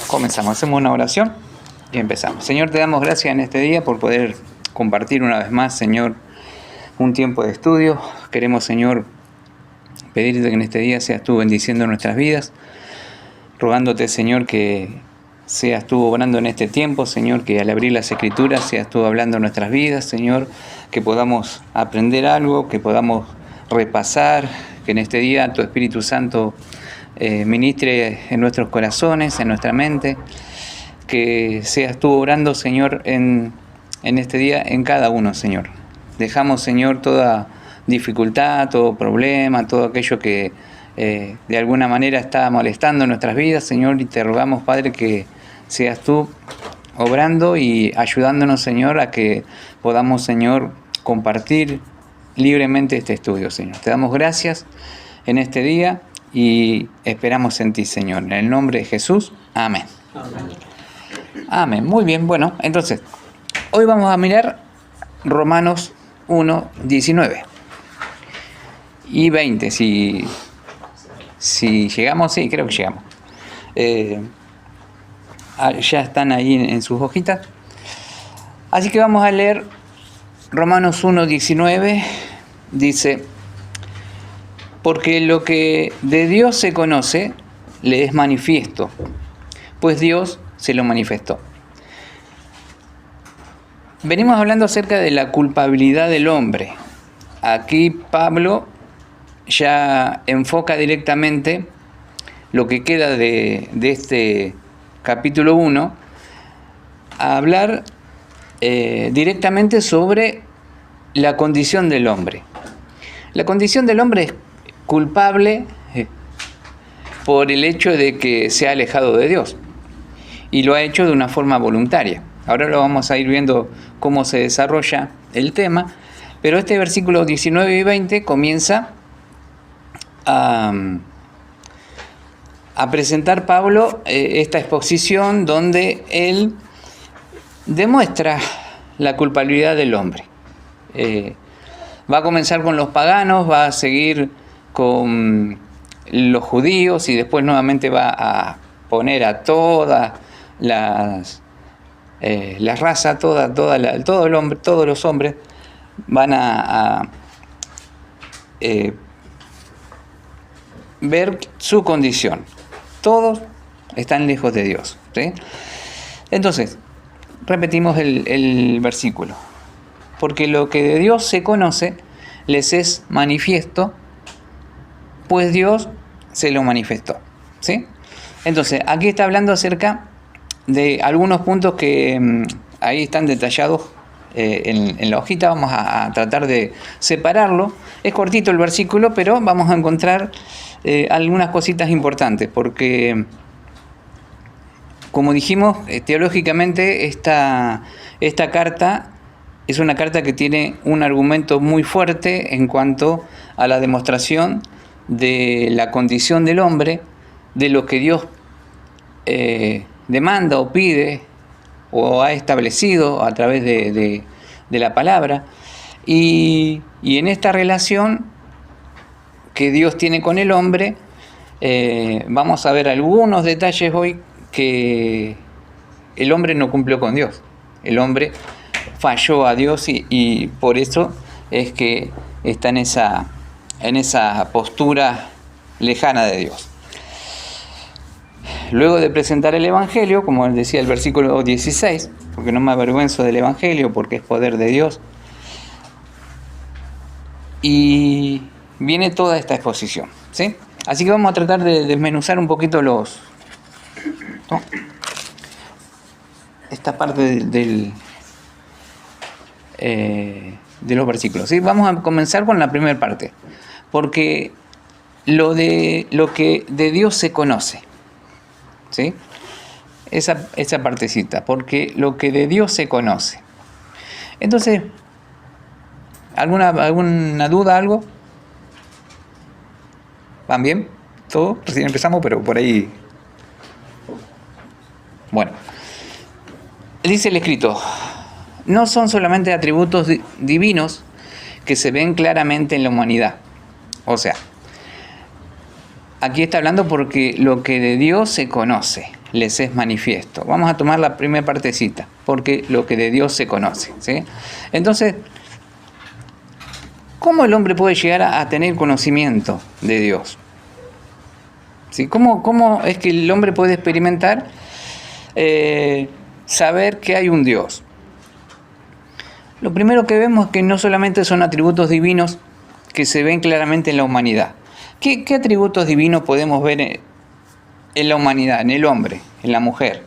Comenzamos, hacemos una oración y empezamos. Señor, te damos gracias en este día por poder compartir una vez más, Señor, un tiempo de estudio. Queremos, Señor, pedirte que en este día seas tú bendiciendo nuestras vidas, rogándote, Señor, que seas tú obrando en este tiempo, Señor, que al abrir las Escrituras seas tú hablando en nuestras vidas, Señor, que podamos aprender algo, que podamos repasar, que en este día tu Espíritu Santo ministre en nuestros corazones, en nuestra mente, que seas tú obrando, Señor, en este día en cada uno, Señor. Dejamos, Señor, toda dificultad, todo problema, todo aquello que de alguna manera está molestando nuestras vidas, Señor, y te rogamos, Padre, que seas tú obrando y ayudándonos, Señor, a que podamos, Señor, compartir libremente este estudio, Señor. Te damos gracias en este día y esperamos en ti, Señor. En el nombre de Jesús, amén. Amén. Amén. Muy bien, bueno, entonces, hoy vamos a mirar Romanos 1, 19 y 20, si llegamos, sí, creo que llegamos. Ya están ahí en sus hojitas. Así que vamos a leer Romanos 1, 19, dice: porque lo que de Dios se conoce le es manifiesto, pues Dios se lo manifestó. Venimos hablando acerca de la culpabilidad del hombre. Aquí Pablo ya enfoca directamente lo que queda de este capítulo 1 a hablar directamente sobre la condición del hombre. La condición del hombre es culpable por el hecho de que se ha alejado de Dios y lo ha hecho de una forma voluntaria. Ahora lo vamos a ir viendo cómo se desarrolla el tema, pero este versículo 19 y 20 comienza a presentar Pablo esta exposición donde él demuestra la culpabilidad del hombre. Va a comenzar con los paganos, va a seguir con los judíos y después nuevamente va a poner a todas las razas, todo el hombre, todos los hombres van a ver su condición. Todos están lejos de Dios, ¿sí? Entonces, repetimos el versículo. Porque lo que de Dios se conoce les es manifiesto, pues Dios se lo manifestó, ¿sí? Entonces, aquí está hablando acerca de algunos puntos que ahí están detallados en la hojita. Vamos a tratar de separarlo. Es cortito el versículo, pero vamos a encontrar algunas cositas importantes, porque, como dijimos, teológicamente esta carta es una carta que tiene un argumento muy fuerte en cuanto a la demostración de la condición del hombre, de lo que Dios demanda o pide o ha establecido a través de la palabra. Y en esta relación que Dios tiene con el hombre, vamos a ver algunos detalles hoy que el hombre no cumplió con Dios. El hombre falló a Dios y por eso es que está en esa postura lejana de Dios. Luego de presentar el Evangelio, como decía el versículo 16, porque no me avergüenzo del Evangelio, porque es poder de Dios, y viene toda esta exposición, ¿sí? Así que vamos a tratar de desmenuzar un poquito esta parte de los versículos, ¿sí? Vamos a comenzar con la primera parte, porque lo que de Dios se conoce, ¿sí? Esa partecita, porque lo que de Dios se conoce. Entonces, ¿alguna duda, algo? ¿Van bien? ¿Todo? Recién empezamos, pero por ahí. Bueno, dice el escrito: no son solamente atributos divinos que se ven claramente en la humanidad. O sea, aquí está hablando porque lo que de Dios se conoce. les es manifiesto. Vamos a tomar la primera partecita, porque lo que de Dios se conoce, ¿sí? Entonces, ¿cómo el hombre puede llegar a tener conocimiento de Dios? ¿Sí? ¿Cómo es que el hombre puede experimentar saber que hay un Dios? Lo primero que vemos es que no solamente son atributos divinos que se ven claramente en la humanidad. ¿Qué atributos divinos podemos ver en la humanidad, en el hombre, en la mujer?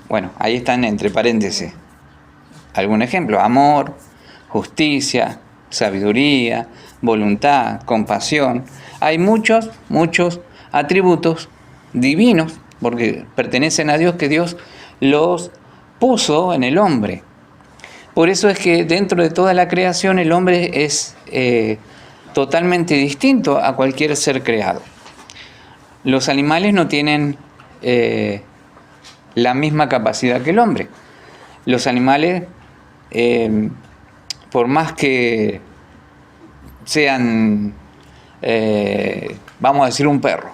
Bueno, ahí están entre paréntesis algún ejemplo: amor, justicia, sabiduría, voluntad, compasión. Hay muchos atributos divinos, porque pertenecen a Dios, que Dios los puso en el hombre. Por eso es que dentro de toda la creación el hombre es totalmente distinto a cualquier ser creado. Los animales no tienen la misma capacidad que el hombre. Los animales, por más que sean, vamos a decir, un perro,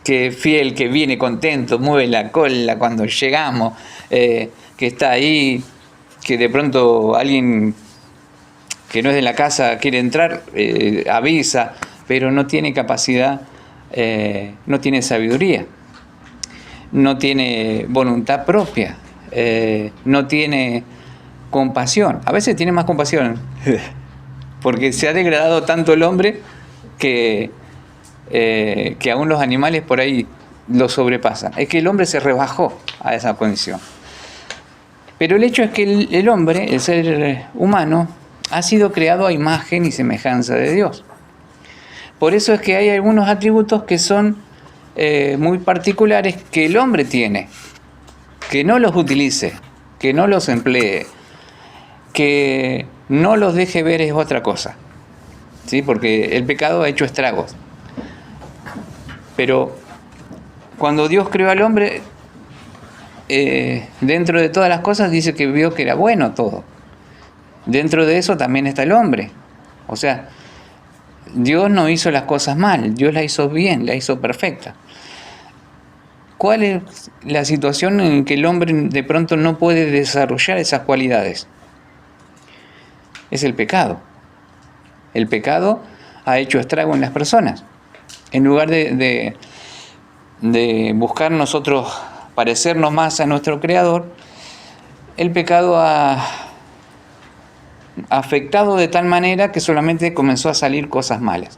que fiel, que viene contento, mueve la cola cuando llegamos, que está ahí, que de pronto alguien que no es de la casa quiere entrar, avisa, pero no tiene capacidad, no tiene sabiduría, no tiene voluntad propia, no tiene compasión. A veces tiene más compasión, porque se ha degradado tanto el hombre que aún los animales por ahí lo sobrepasan. Es que el hombre se rebajó a esa condición. Pero el hecho es que el hombre, el ser humano, ha sido creado a imagen y semejanza de Dios. Por eso es que hay algunos atributos que son muy particulares que el hombre tiene, que no los utilice, que no los emplee, que no los deje ver es otra cosa, ¿sí? Porque el pecado ha hecho estragos. Pero cuando Dios creó al hombre, dentro de todas las cosas dice que vio que era bueno todo. Dentro de eso también está el hombre. O sea, Dios no hizo las cosas mal, Dios las hizo bien, las hizo perfecta. ¿Cuál es la situación en que el hombre de pronto no puede desarrollar esas cualidades? Es el pecado. El pecado ha hecho estrago en las personas. En lugar de buscar nosotros parecernos más a nuestro Creador, el pecado ha afectado de tal manera que solamente comenzó a salir cosas malas.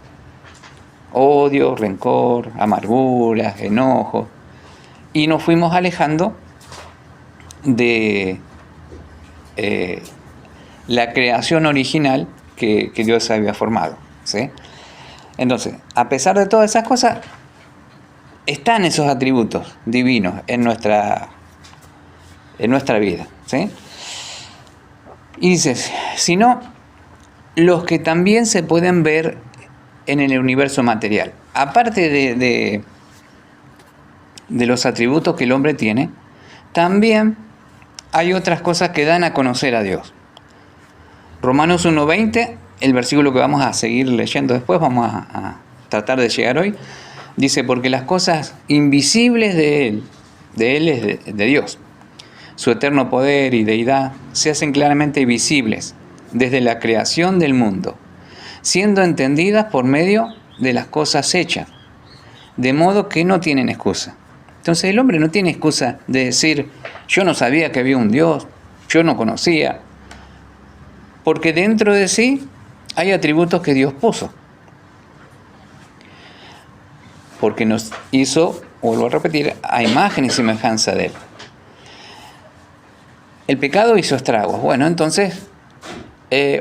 Odio, rencor, amargura, enojo. Y nos fuimos alejando de la creación original que Dios había formado, ¿sí? Entonces, a pesar de todas esas cosas, están esos atributos divinos en nuestra vida, ¿sí? Y dices, sino los que también se pueden ver en el universo material. Aparte de los atributos que el hombre tiene, también hay otras cosas que dan a conocer a Dios. Romanos 1:20, el versículo que vamos a seguir leyendo después, vamos a tratar de llegar hoy, dice: porque las cosas invisibles de Él es de Dios. Su eterno poder y deidad se hacen claramente visibles desde la creación del mundo, siendo entendidas por medio de las cosas hechas, de modo que no tienen excusa. Entonces el hombre no tiene excusa de decir: yo no sabía que había un Dios, yo no conocía, porque dentro de sí hay atributos que Dios puso, porque nos hizo, vuelvo a repetir, a imagen y semejanza de Él. El pecado hizo estragos. Bueno, entonces,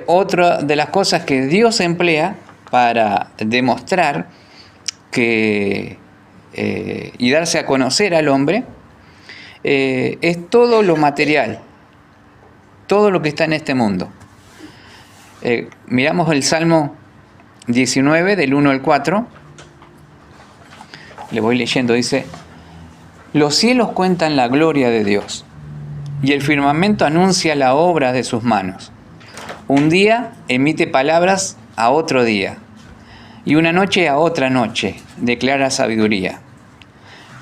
otra de las cosas que Dios emplea para demostrar que y darse a conocer al hombre es todo lo material, todo lo que está en este mundo. Miramos el Salmo 19, del 1 al 4. Le voy leyendo, dice: los cielos cuentan la gloria de Dios, y el firmamento anuncia la obra de sus manos. Un día emite palabras a otro día, y una noche a otra noche declara sabiduría.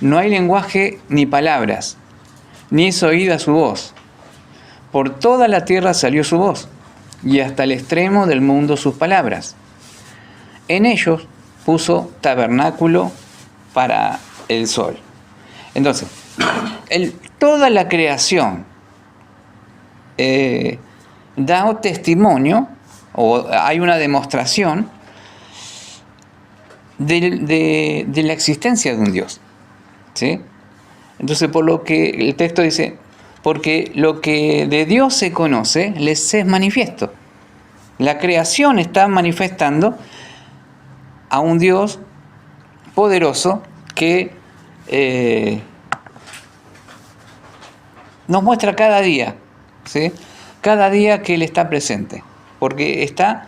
no hay lenguaje ni palabras, ni es oída su voz. Por toda la tierra salió su voz, y hasta el extremo del mundo sus palabras. En ellos puso tabernáculo para el sol. Entonces, toda la creación da testimonio, o hay una demostración de la existencia de un Dios, ¿sí? Entonces, por lo que el texto dice, porque lo que de Dios se conoce les es manifiesto. La creación está manifestando a un Dios poderoso que nos muestra cada día, ¿sí? Cada día que Él está presente, porque está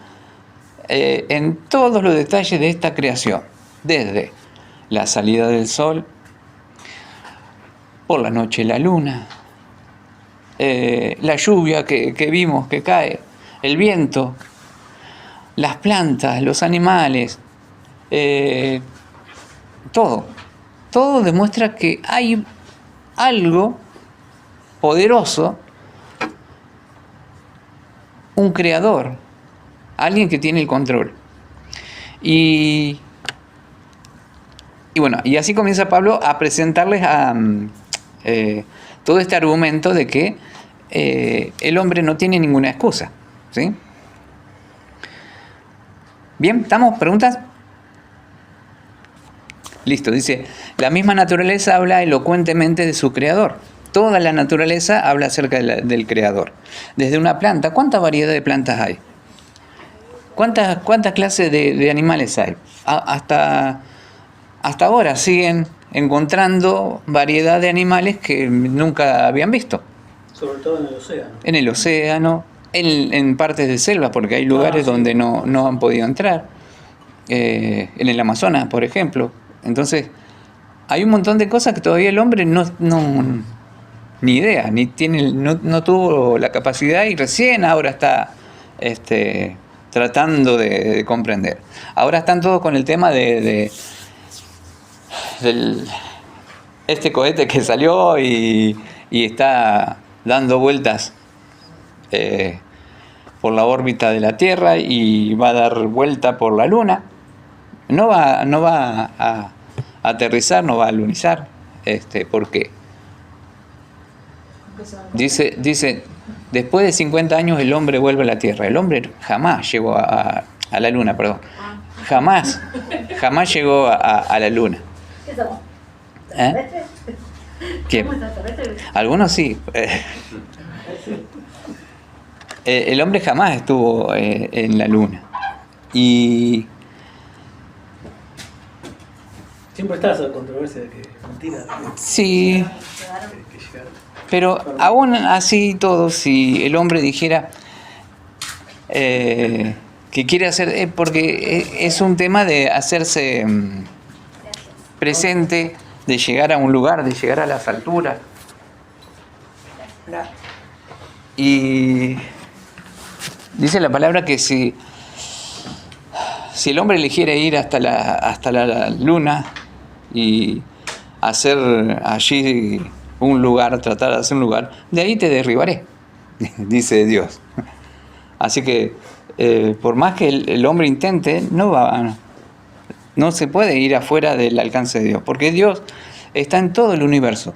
en todos los detalles de esta creación, desde la salida del sol, por la noche la luna, la lluvia que vimos que cae, el viento, las plantas, los animales, todo demuestra que hay algo poderoso, un creador, alguien que tiene el control. Y bueno, y así comienza Pablo a presentarles todo este argumento de que el hombre no tiene ninguna excusa, ¿sí? Bien, ¿estamos? ¿Preguntas? Listo, dice, la misma naturaleza habla elocuentemente de su creador. Toda la naturaleza habla acerca del creador. Desde una planta, ¿cuánta variedad de plantas hay? ¿Cuántas clases de animales hay? Hasta ahora siguen encontrando variedad de animales que nunca habían visto. Sobre todo en el océano. En el océano, en partes de selva, porque hay lugares sí, donde no han podido entrar. En el Amazonas, por ejemplo. Entonces, hay un montón de cosas que todavía el hombre no ni idea, no tuvo la capacidad y recién ahora está tratando de comprender. Ahora están todos con el tema del este cohete que salió y está dando vueltas por la órbita de la Tierra y va a dar vuelta por la Luna. No va a aterrizar, no va a lunizar. ¿Por qué? Dice, después de 50 años el hombre vuelve a la Tierra. El hombre jamás llegó a la Luna, perdón. Jamás llegó a la Luna. ¿Qué somos? ¿Eh? ¿Qué? Algunos sí. El hombre jamás estuvo en la Luna. Y siempre está esa controversia de que mentira. sí, pero aún así todo, si el hombre dijera que quiere hacer, porque es un tema de hacerse presente, de llegar a un lugar, de llegar a las alturas. Y dice la palabra que si el hombre eligiera ir hasta la luna y hacer allí un lugar, tratar de hacer un lugar, de ahí te derribaré, dice Dios. Así que por más que el hombre intente, no se puede ir afuera del alcance de Dios, porque Dios está en todo el universo,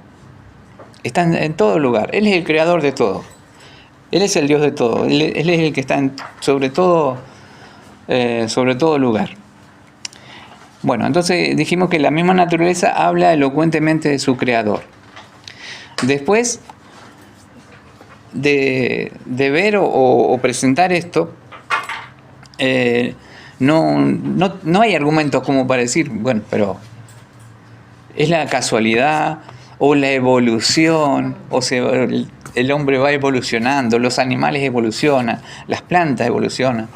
está en todo lugar. Él es el creador de todo, Él es el Dios de todo, Él es el que está sobre todo lugar. Bueno, entonces dijimos que la misma naturaleza habla elocuentemente de su creador. Después de ver o presentar esto, no hay argumentos como para decir, bueno, pero es la casualidad o la evolución, el hombre va evolucionando, los animales evolucionan, las plantas evolucionan.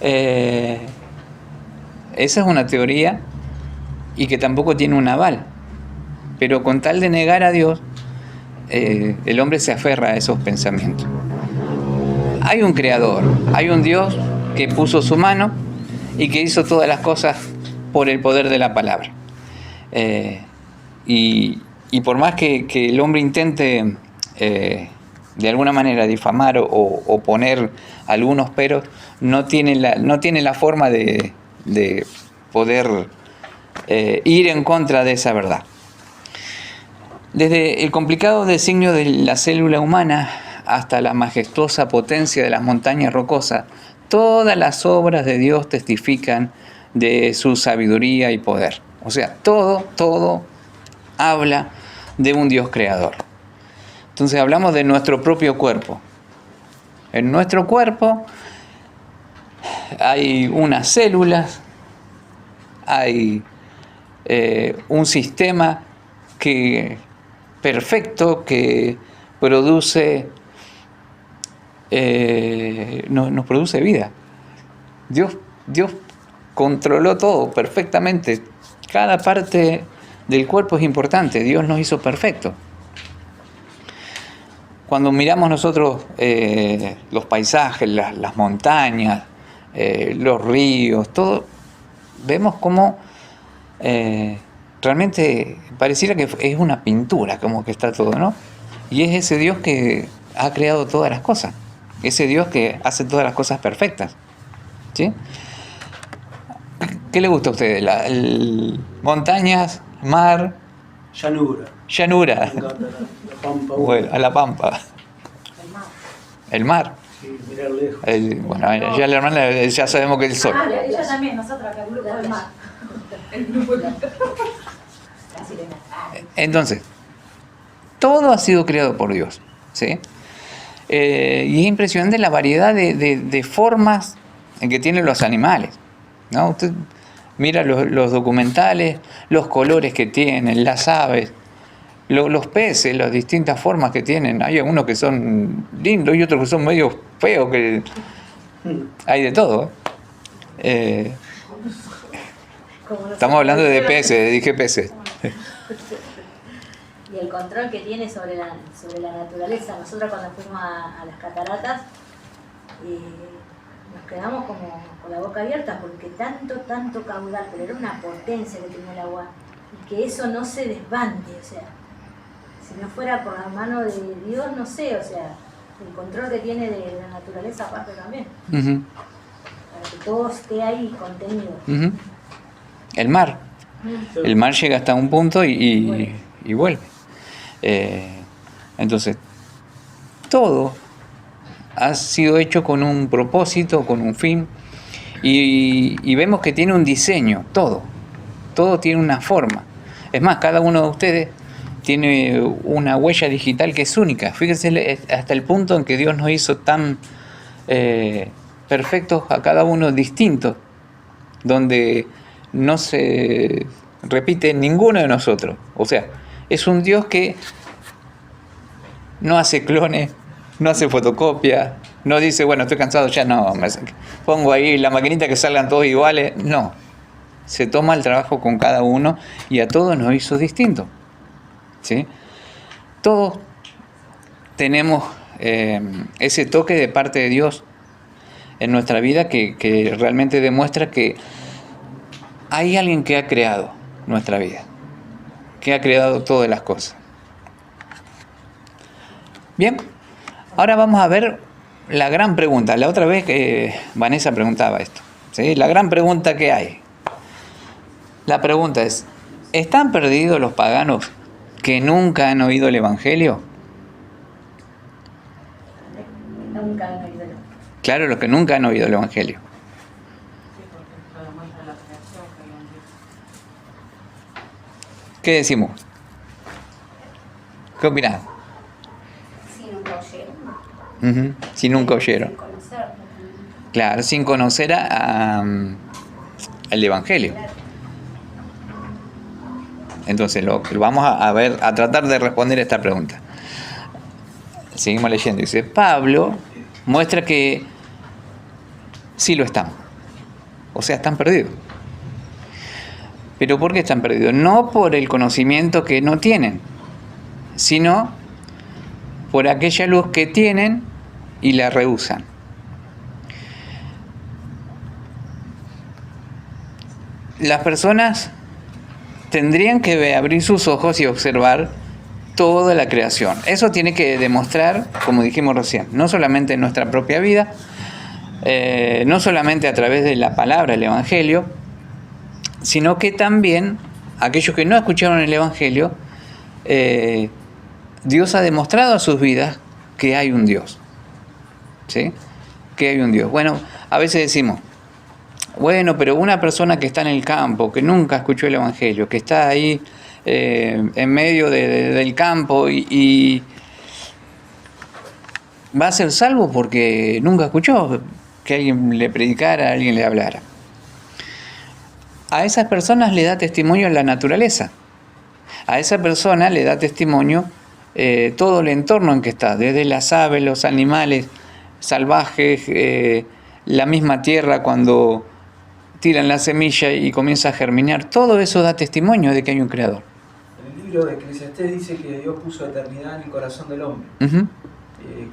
Esa es una teoría y que tampoco tiene un aval, pero con tal de negar a Dios, el hombre se aferra a esos pensamientos. Hay un creador, hay un Dios que puso su mano y que hizo todas las cosas por el poder de la palabra. y por más que el hombre intente de alguna manera difamar o poner algunos peros, no tiene la forma de poder ir en contra de esa verdad. Desde el complicado designio de la célula humana hasta la majestuosa potencia de las montañas rocosas, todas las obras de Dios testifican de su sabiduría y poder. O sea, todo habla de un Dios creador. Entonces hablamos de nuestro propio cuerpo. En nuestro cuerpo hay unas células, hay un sistema perfecto que produce, nos produce vida. Dios controló todo perfectamente. Cada parte del cuerpo es importante. Dios nos hizo perfectos. Cuando miramos nosotros los paisajes, las montañas, los ríos, todo, vemos cómo realmente pareciera que es una pintura, como que está todo, ¿no? Y es ese Dios que ha creado todas las cosas, ese Dios que hace todas las cosas perfectas, ¿sí? ¿Qué le gusta a ustedes? Montañas, mar, llanura. Me encanta la pampa. Bueno, a la pampa. El mar. Sí, mirar lejos. Bueno, ya la hermana ya sabemos que el sol. Ah, ella también, nosotros acá, el grupo del mar. El grupo del mar. Entonces, todo ha sido creado por Dios, ¿sí? Y es impresionante la variedad de formas en que tienen los animales, ¿no? Usted mira los documentales, los colores que tienen, las aves, los peces, las distintas formas que tienen. Hay algunos que son lindos y otros que son medio feos, que hay de todo. Estamos hablando de peces, dije peces. Y el control que tiene sobre la naturaleza. Nosotros cuando fuimos a las cataratas nos quedamos como con la boca abierta porque tanto caudal, pero era una potencia que tenía el agua y que eso no se desbande, o sea, si no fuera por la mano de Dios, no sé, o sea, el control que tiene de la naturaleza aparte también, para que todo esté ahí contenido. El mar. El mar llega hasta un punto y vuelve. Entonces, todo ha sido hecho con un propósito, con un fin, y vemos que tiene un diseño, todo tiene una forma. Es más, cada uno de ustedes tiene una huella digital que es única. Fíjense hasta el punto en que Dios nos hizo tan perfectos a cada uno distintos, donde no se repite ninguno de nosotros. O sea, es un Dios que no hace clones, no hace fotocopia, no dice, bueno, estoy cansado, ya no, pongo ahí la maquinita que salgan todos iguales. No, se toma el trabajo con cada uno y a todos nos hizo distinto, ¿sí? Todos tenemos ese toque de parte de Dios en nuestra vida que realmente demuestra que hay alguien que ha creado nuestra vida, que ha creado todas las cosas. Bien, ahora vamos a ver la gran pregunta. La otra vez Vanessa preguntaba esto, ¿sí? La gran pregunta que hay. La pregunta es, ¿están perdidos los paganos que nunca han oído el Evangelio? Nunca han oído. Claro, los que nunca han oído el Evangelio. ¿Qué decimos? ¿Qué opinás? Si nunca oyeron. Si nunca oyeron. Sin conocer. Claro, sin conocer el Evangelio. Entonces vamos a tratar de responder esta pregunta. Seguimos leyendo. Dice, Pablo muestra que sí lo están. O sea, están perdidos. ¿Pero por qué están perdidos? No por el conocimiento que no tienen, sino por aquella luz que tienen y la rehúsan. Las personas tendrían que abrir sus ojos y observar toda la creación. Eso tiene que demostrar, como dijimos recién, no solamente en nuestra propia vida, no solamente a través de la palabra, el Evangelio, sino que también aquellos que no escucharon el Evangelio, Dios ha demostrado a sus vidas que hay un Dios. ¿Sí? Que hay un Dios. Bueno, a veces decimos, bueno, pero una persona que está en el campo, que nunca escuchó el Evangelio, que está ahí en medio del campo y va a ser salvo porque nunca escuchó que alguien le predicara, alguien le hablara. A esas personas le da testimonio la naturaleza. A esa persona le da testimonio todo el entorno en que está, desde las aves, los animales salvajes, la misma tierra cuando tiran la semilla y comienza a germinar. Todo eso da testimonio de que hay un creador. En el libro de Eclesiastés dice que Dios puso eternidad en el corazón del hombre. Uh-huh.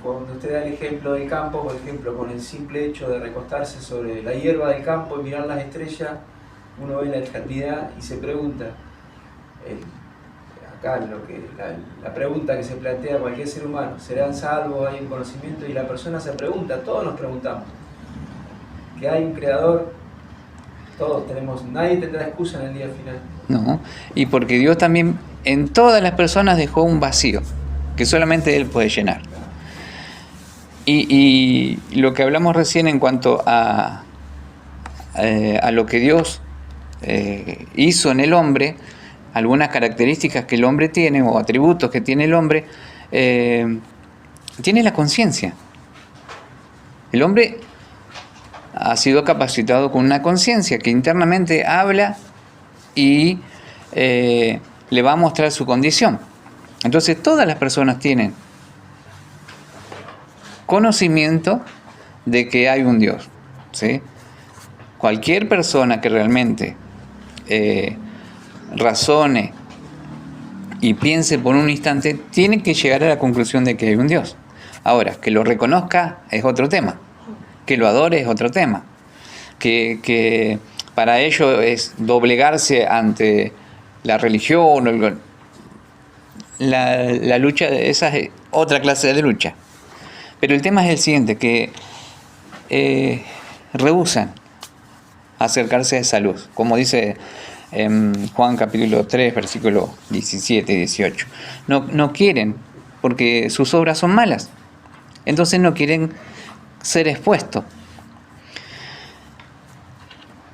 Cuando usted da el ejemplo del campo, por ejemplo, con el simple hecho de recostarse sobre la hierba del campo y mirar las estrellas, uno ve la eternidad y se pregunta, acá la pregunta que se plantea a cualquier ser humano, ¿serán salvos? ¿Hay un conocimiento? Y la persona se pregunta, todos nos preguntamos, que hay un creador, todos tenemos, nadie tendrá excusa en el día final. No, y porque Dios también en todas las personas dejó un vacío que solamente Él puede llenar. Y lo que hablamos recién en cuanto a lo que Dios hizo en el hombre, algunas características que el hombre tiene o atributos que tiene el hombre, tiene la conciencia. El hombre ha sido capacitado con una conciencia que internamente habla y le va a mostrar su condición. Entonces todas las personas tienen conocimiento de que hay un Dios, ¿sí? Cualquier persona que realmente razone y piense por un instante tiene que llegar a la conclusión de que hay un Dios. Ahora, que lo reconozca es otro tema, que lo adore es otro tema, que para ello es doblegarse ante la religión, la lucha, esa es otra clase de lucha. Pero el tema es el siguiente, que rehúsan acercarse a esa luz, como dice en Juan capítulo 3, versículos 17 y 18. No quieren, porque sus obras son malas. Entonces no quieren ser expuestos.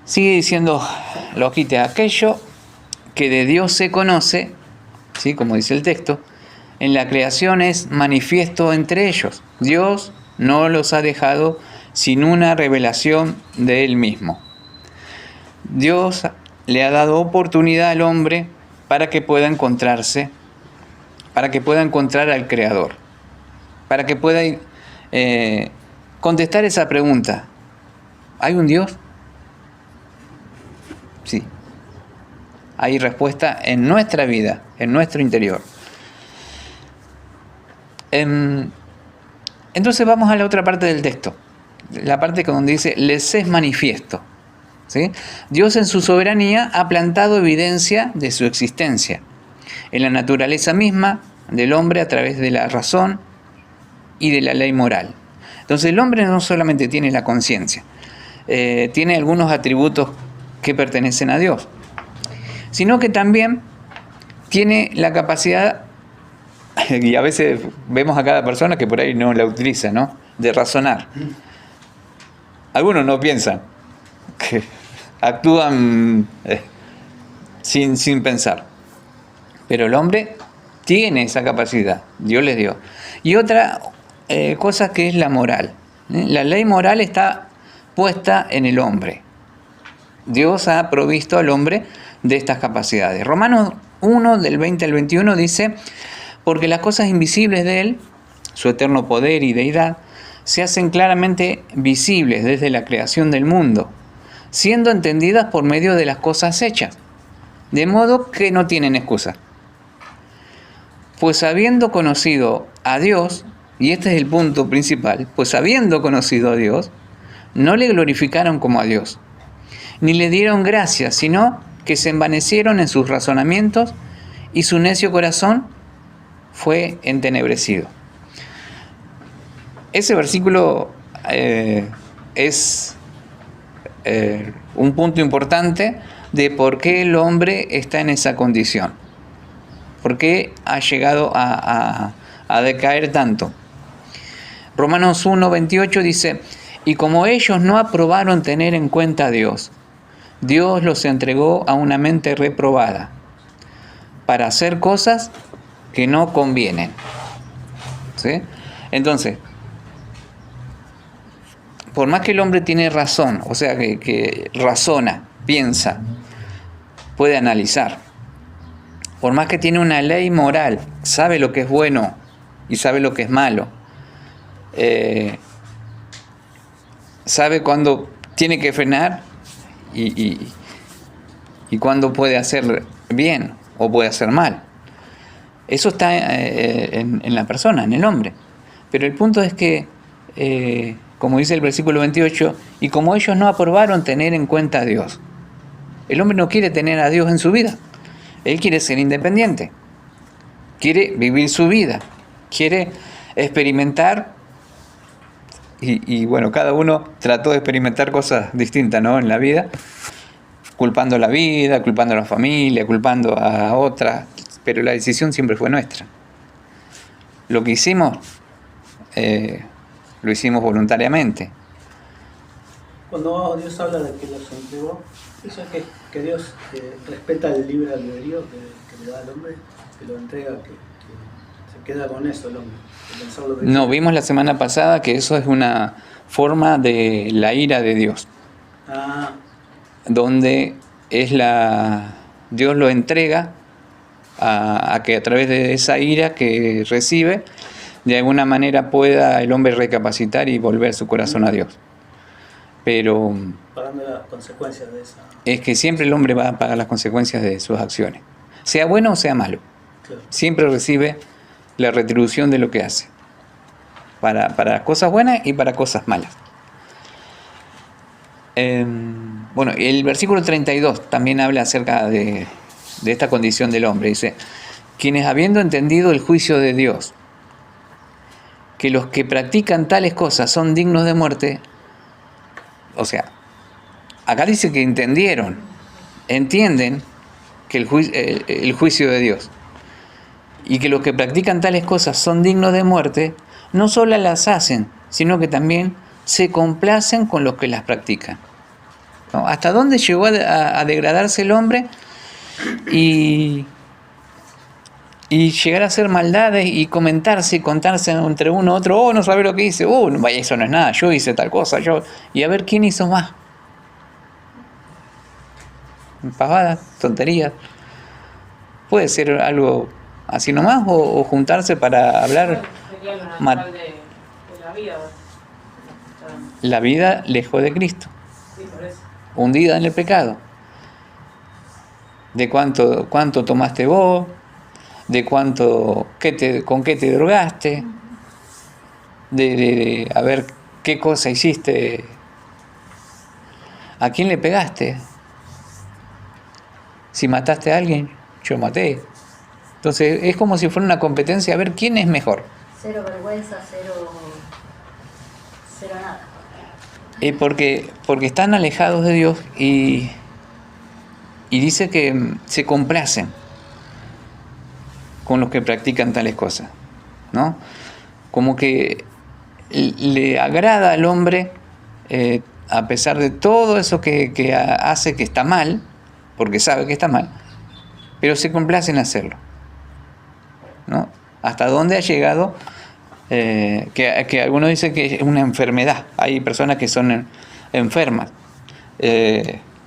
Sigue diciendo la hojita, aquello que de Dios se conoce, ¿sí? Como dice el texto, en la creación es manifiesto entre ellos. Dios no los ha dejado sin una revelación de Él mismo. Dios le ha dado oportunidad al hombre para que pueda encontrarse, para que pueda encontrar al Creador, para que pueda contestar esa pregunta. ¿Hay un Dios? Sí. Hay respuesta en nuestra vida, en nuestro interior. Entonces vamos a la otra parte del texto, la parte donde dice, les es manifiesto. ¿Sí? Dios en su soberanía ha plantado evidencia de su existencia en la naturaleza misma del hombre a través de la razón y de la ley moral. Entonces el hombre no solamente tiene la conciencia, tiene algunos atributos que pertenecen a Dios, sino que también tiene la capacidad, y a veces vemos a cada persona que por ahí no la utiliza, ¿no?, de razonar. Algunos no piensan, que actúan sin pensar. Pero el hombre tiene esa capacidad, Dios les dio. Y otra cosa que es la moral. La ley moral está puesta en el hombre. Dios ha provisto al hombre de estas capacidades. Romanos 1, del 20 al 21 dice, porque las cosas invisibles de Él, su eterno poder y deidad, se hacen claramente visibles desde la creación del mundo, siendo entendidas por medio de las cosas hechas, de modo que no tienen excusa. Pues habiendo conocido a Dios, y este es el punto principal, pues habiendo conocido a Dios, no le glorificaron como a Dios, ni le dieron gracias, sino que se envanecieron en sus razonamientos y su necio corazón fue entenebrecido. Ese versículo es un punto importante de por qué el hombre está en esa condición, por qué ha llegado a decaer tanto. Romanos 1:28 dice: y como ellos no aprobaron tener en cuenta a Dios, Dios los entregó a una mente reprobada para hacer cosas que no convienen. ¿Sí? Entonces, por más que el hombre tiene razón, o sea, que razona, piensa, puede analizar, por más que tiene una ley moral, sabe lo que es bueno y sabe lo que es malo, sabe cuándo tiene que frenar y cuándo puede hacer bien o puede hacer mal. Eso está en la persona, en el hombre. Pero el punto es que, como dice el versículo 28, y como ellos no aprobaron tener en cuenta a Dios. El hombre no quiere tener a Dios en su vida. Él quiere ser independiente. Quiere vivir su vida. Quiere experimentar. Y bueno, cada uno trató de experimentar cosas distintas, ¿no?, en la vida. Culpando a la vida, culpando a la familia, culpando a otra. Pero la decisión siempre fue nuestra. Lo que hicimos, lo hicimos voluntariamente. Cuando Dios habla de que los entregó, eso es que Dios respeta el libre albedrío que le da al hombre, que lo entrega, que se queda con eso el hombre. No, vimos la semana pasada que eso es una forma de la ira de Dios. Donde Dios lo entrega a que a través de esa ira que recibe, de alguna manera pueda el hombre recapacitar y volver su corazón a Dios. Pero pagando las consecuencias de esa. Es que siempre el hombre va a pagar las consecuencias de sus acciones, sea bueno o sea malo. Claro. Siempre recibe la retribución de lo que hace, para cosas buenas y para cosas malas. Bueno, el versículo 32 también habla acerca de esta condición del hombre. Dice: quienes habiendo entendido el juicio de Dios, que los que practican tales cosas son dignos de muerte. O sea, acá dice que entienden que el juicio de Dios, y que los que practican tales cosas son dignos de muerte, no solo las hacen, sino que también se complacen con los que las practican. ¿No? ¿Hasta dónde llegó a degradarse el hombre y llegar a hacer maldades y comentarse y contarse entre uno y otro? Oh, no sabe lo que hice, vaya, eso no es nada, yo hice tal cosa, y a ver quién hizo más. Pavadas, tonterías. Puede ser algo así nomás, o juntarse para hablar. Sería lo natural de la vida. La vida lejos de Cristo. Sí, por eso. Hundida en el pecado. De cuánto tomaste vos, de con qué te drogaste, de a ver qué cosa hiciste, a quién le pegaste. Si mataste a alguien, yo maté. Entonces es como si fuera una competencia a ver quién es mejor. Cero vergüenza, cero nada. Porque están alejados de Dios y dice que se complacen con los que practican tales cosas, ¿no? Como que le agrada al hombre, a pesar de todo eso que hace que está mal, porque sabe que está mal, pero se complace en hacerlo, ¿no? Hasta dónde ha llegado, que algunos dicen que es una enfermedad. Hay personas que son enfermas.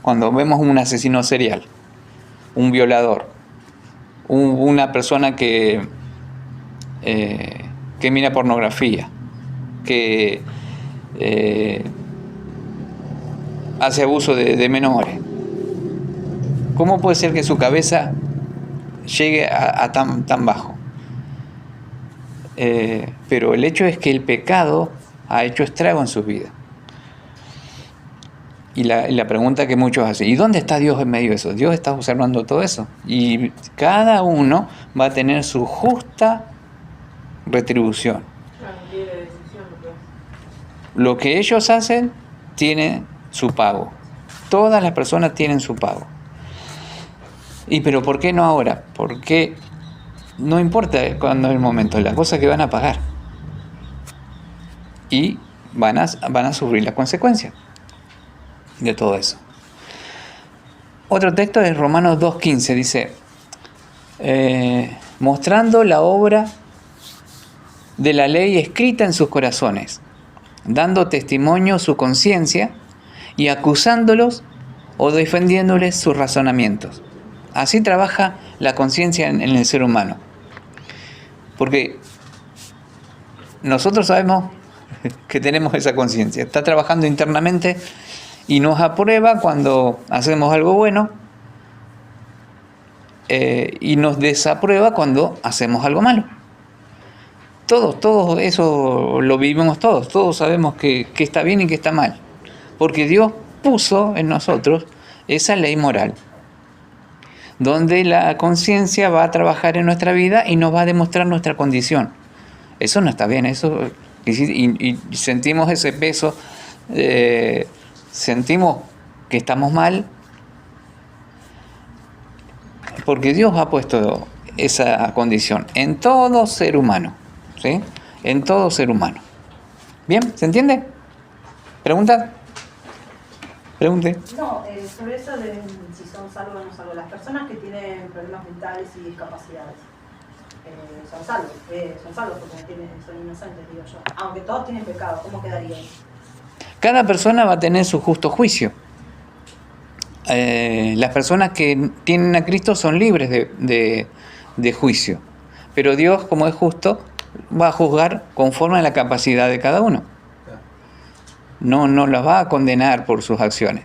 Cuando vemos un asesino serial, un violador, una persona que mira pornografía, que hace abuso de menores, ¿cómo puede ser que su cabeza llegue a tan bajo? Pero el hecho es que el pecado ha hecho estrago en sus vidas. Y la pregunta que muchos hacen, ¿y dónde está Dios en medio de eso? Dios está observando todo eso. Y cada uno va a tener su justa retribución. Claro, libre decisión, lo que es. Lo que ellos hacen tiene su pago. Todas las personas tienen su pago. Pero ¿por qué no ahora? Porque no importa cuándo es el momento, la cosa es que van a pagar. Y van a sufrir las consecuencias de todo eso. Otro texto es Romanos 2:15, dice, mostrando la obra de la ley escrita en sus corazones, dando testimonio su conciencia y acusándolos o defendiéndoles sus razonamientos. Así trabaja la conciencia en el ser humano. Porque nosotros sabemos que tenemos esa conciencia. Está trabajando internamente y nos aprueba cuando hacemos algo bueno y nos desaprueba cuando hacemos algo malo. Todos eso lo vivimos todos. Todos sabemos que está bien y que está mal. Porque Dios puso en nosotros esa ley moral, donde la conciencia va a trabajar en nuestra vida y nos va a demostrar nuestra condición. Eso no está bien, eso y sentimos ese peso, sentimos que estamos mal, porque Dios ha puesto esa condición en todo ser humano, ¿sí? En todo ser humano. ¿Bien? ¿Se entiende? ¿Pregunta? Pregunte. No, sobre eso de si son salvos o no salvos. Las personas que tienen problemas mentales y discapacidades son salvos porque son inocentes, digo yo. Aunque todos tienen pecado, ¿cómo quedaría eso? Cada persona va a tener su justo juicio. Las personas que tienen a Cristo son libres de juicio. Pero Dios, como es justo, va a juzgar conforme a la capacidad de cada uno. No las va a condenar por sus acciones.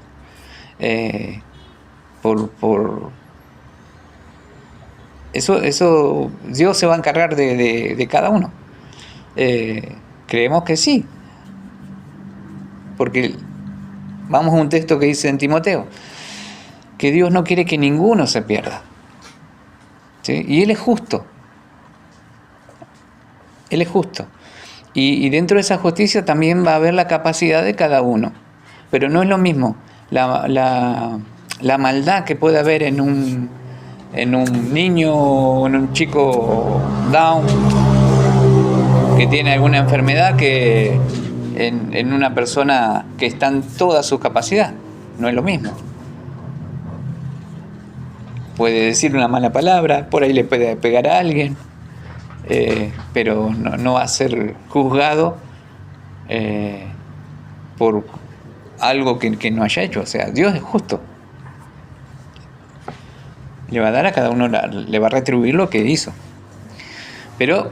Eso Dios se va a encargar de cada uno. Creemos que sí. Porque vamos a un texto que dice en Timoteo, que Dios no quiere que ninguno se pierda. ¿Sí? Y Él es justo. Él es justo. Y dentro de esa justicia también va a haber la capacidad de cada uno. Pero no es lo mismo la maldad que puede haber en un niño o en un chico Down que tiene alguna enfermedad que en una persona que está en toda su capacidad. No es lo mismo. Puede decir una mala palabra, por ahí le puede pegar a alguien. Pero no va a ser juzgado por algo que no haya hecho. O sea, Dios es justo. Le va a dar a cada uno, le va a retribuir lo que hizo. Pero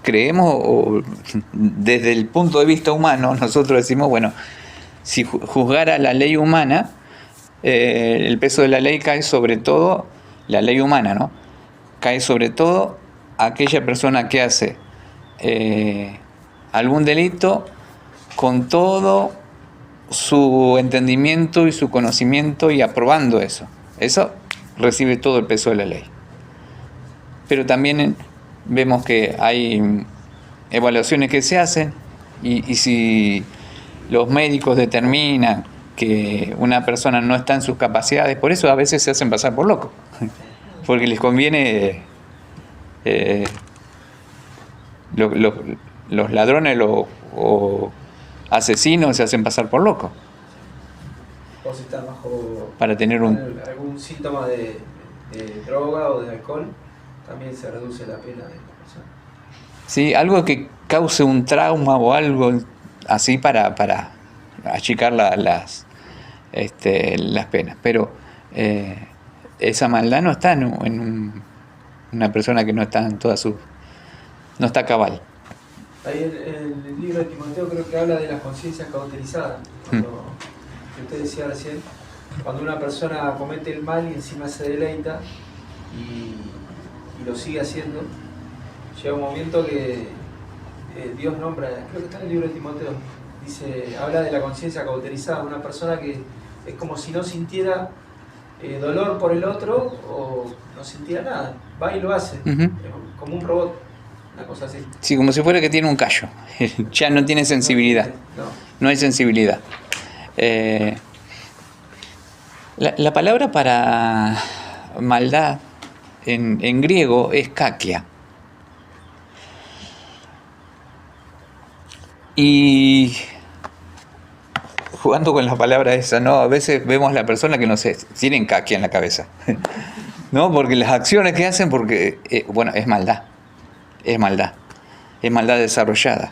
creemos, desde el punto de vista humano, nosotros decimos, bueno, si juzgara la ley humana, el peso de la ley cae sobre todo, la ley humana, ¿no? Cae sobre todo aquella persona que hace algún delito con todo su entendimiento y su conocimiento y aprobando eso. Eso recibe todo el peso de la ley. Pero también vemos que hay evaluaciones que se hacen y si los médicos determinan que una persona no está en sus capacidades, por eso a veces se hacen pasar por locos. Porque les conviene los ladrones o asesinos se hacen pasar por locos. O si están bajo para tener algún síntoma de droga o de alcohol, también se reduce la pena de la persona. Sí, algo que cause un trauma o algo así para achicar las penas. Pero esa maldad no está en una persona que no está en toda su... no está cabal. Ahí el libro de Timoteo creo que habla de las conciencias cauterizadas. Que usted decía recién, cuando una persona comete el mal y encima se deleita y lo sigue haciendo, llega un momento que Dios nombra, creo que está en el libro de Timoteo, dice, habla de la conciencia cauterizada, una persona que es como si no sintiera dolor por el otro o no sintiera nada, va y lo hace, como un robot, una cosa así. Sí, como si fuera que tiene un callo, ya no tiene sensibilidad, no hay sensibilidad. La palabra para maldad en griego es kakia. Y jugando con la palabra esa, ¿no? A veces vemos a la persona que no sé, tienen kakia en la cabeza, ¿no? Porque las acciones que hacen, porque, bueno, es maldad, es maldad desarrollada.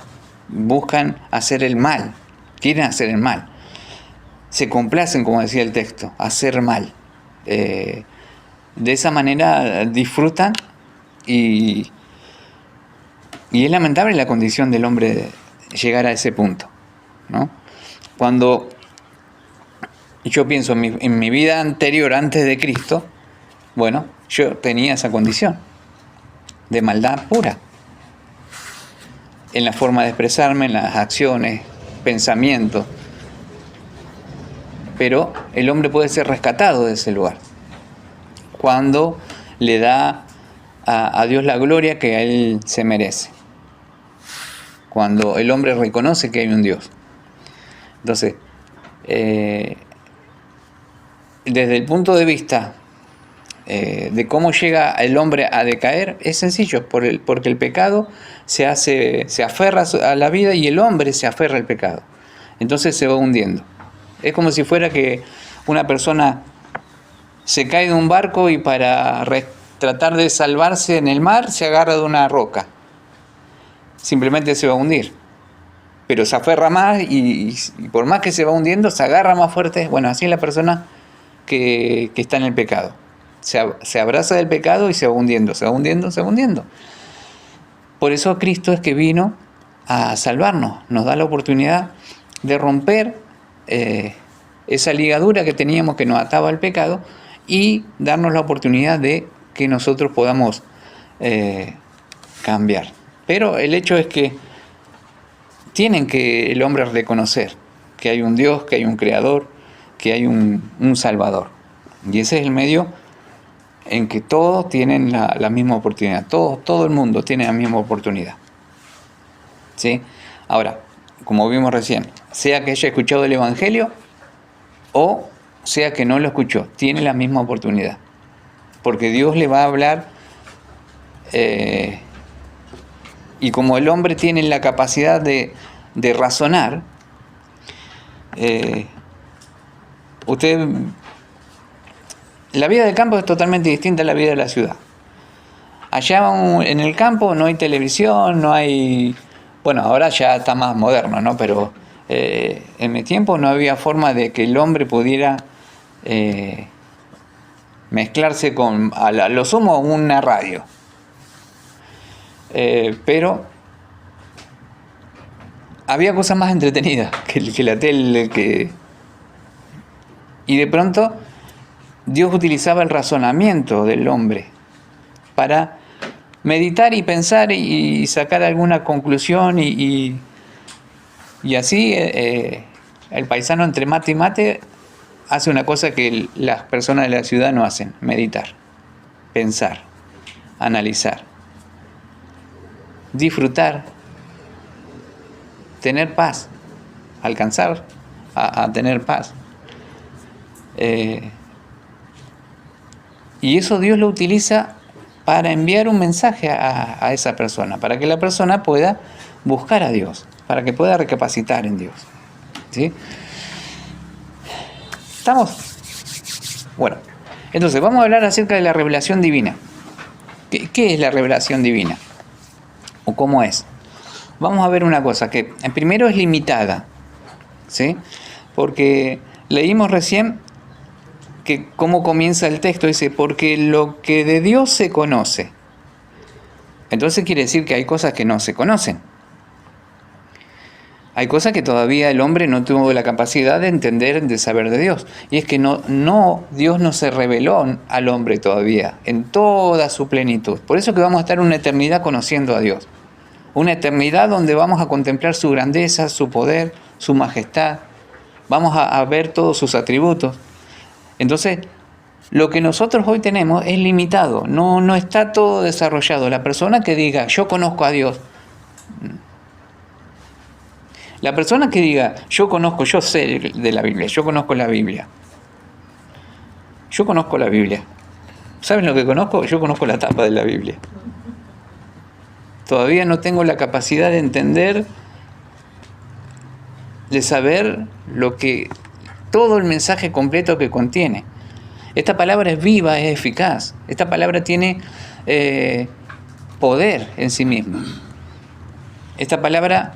Buscan hacer el mal, quieren hacer el mal. Se complacen, como decía el texto, hacer mal. De esa manera disfrutan y es lamentable la condición del hombre de llegar a ese punto, ¿no? Cuando yo pienso en mi vida anterior, antes de Cristo, bueno, yo tenía esa condición de maldad pura. En la forma de expresarme, en las acciones, pensamientos. Pero el hombre puede ser rescatado de ese lugar cuando le da a Dios la gloria que a Él se merece. Cuando el hombre reconoce que hay un Dios. Entonces, desde el punto de vista de cómo llega el hombre a decaer, es sencillo, porque el pecado se aferra a la vida y el hombre se aferra al pecado. Entonces se va hundiendo. Es como si fuera que una persona se cae de un barco y para tratar de salvarse en el mar se agarra de una roca. Simplemente se va a hundir. Pero se aferra más y por más que se va hundiendo, se agarra más fuerte. Bueno, así es la persona que está en el pecado. Se abraza del pecado y se va hundiendo, se va hundiendo, se va hundiendo. Por eso Cristo es que vino a salvarnos. Nos da la oportunidad de romper esa ligadura que teníamos que nos ataba al pecado y darnos la oportunidad de que nosotros podamos cambiar. Pero el hecho es que tienen que el hombre reconocer que hay un Dios, que hay un Creador, que hay un Salvador. Y ese es el medio en que todos tienen la misma oportunidad. Todo el mundo tiene la misma oportunidad. ¿Sí? Ahora, como vimos recién, sea que haya escuchado el Evangelio o sea que no lo escuchó, tiene la misma oportunidad. Porque Dios le va a hablar y como el hombre tiene la capacidad de razonar, la vida del campo es totalmente distinta a la vida de la ciudad. Allá en el campo no hay televisión, no hay... Bueno, ahora ya está más moderno, ¿no? Pero en mi tiempo no había forma de que el hombre pudiera mezclarse con, a lo sumo, una radio. Pero había cosas más entretenidas que la tele. Y de pronto Dios utilizaba el razonamiento del hombre para meditar y pensar y sacar alguna conclusión y así el paisano entre mate y mate hace una cosa que las personas de la ciudad no hacen: meditar, pensar, analizar, disfrutar, tener paz, alcanzar a tener paz. Y eso Dios lo utiliza para enviar un mensaje a esa persona, para que la persona pueda buscar a Dios, para que pueda recapacitar en Dios. ¿Sí? ¿Estamos? Bueno, entonces vamos a hablar acerca de la revelación divina. ¿Qué es la revelación divina? ¿O cómo es? Vamos a ver una cosa, que primero es limitada, ¿sí? Porque leímos recién que cómo comienza el texto, dice, porque lo que de Dios se conoce. Entonces quiere decir que hay cosas que no se conocen. Hay cosas que todavía el hombre no tuvo la capacidad de entender, de saber de Dios. Y es que Dios no se reveló al hombre todavía, en toda su plenitud. Por eso que vamos a estar una eternidad conociendo a Dios. Una eternidad donde vamos a contemplar su grandeza, su poder, su majestad. Vamos a ver todos sus atributos. Entonces, lo que nosotros hoy tenemos es limitado, no está todo desarrollado. La persona que diga, yo conozco a Dios, la persona que diga, yo sé de la Biblia, yo conozco la Biblia. Yo conozco la Biblia. ¿Saben lo que conozco? Yo conozco la tapa de la Biblia. Todavía no tengo la capacidad de entender, de saber todo el mensaje completo que contiene. Esta palabra es viva, es eficaz. Esta palabra tiene poder en sí misma. Esta palabra,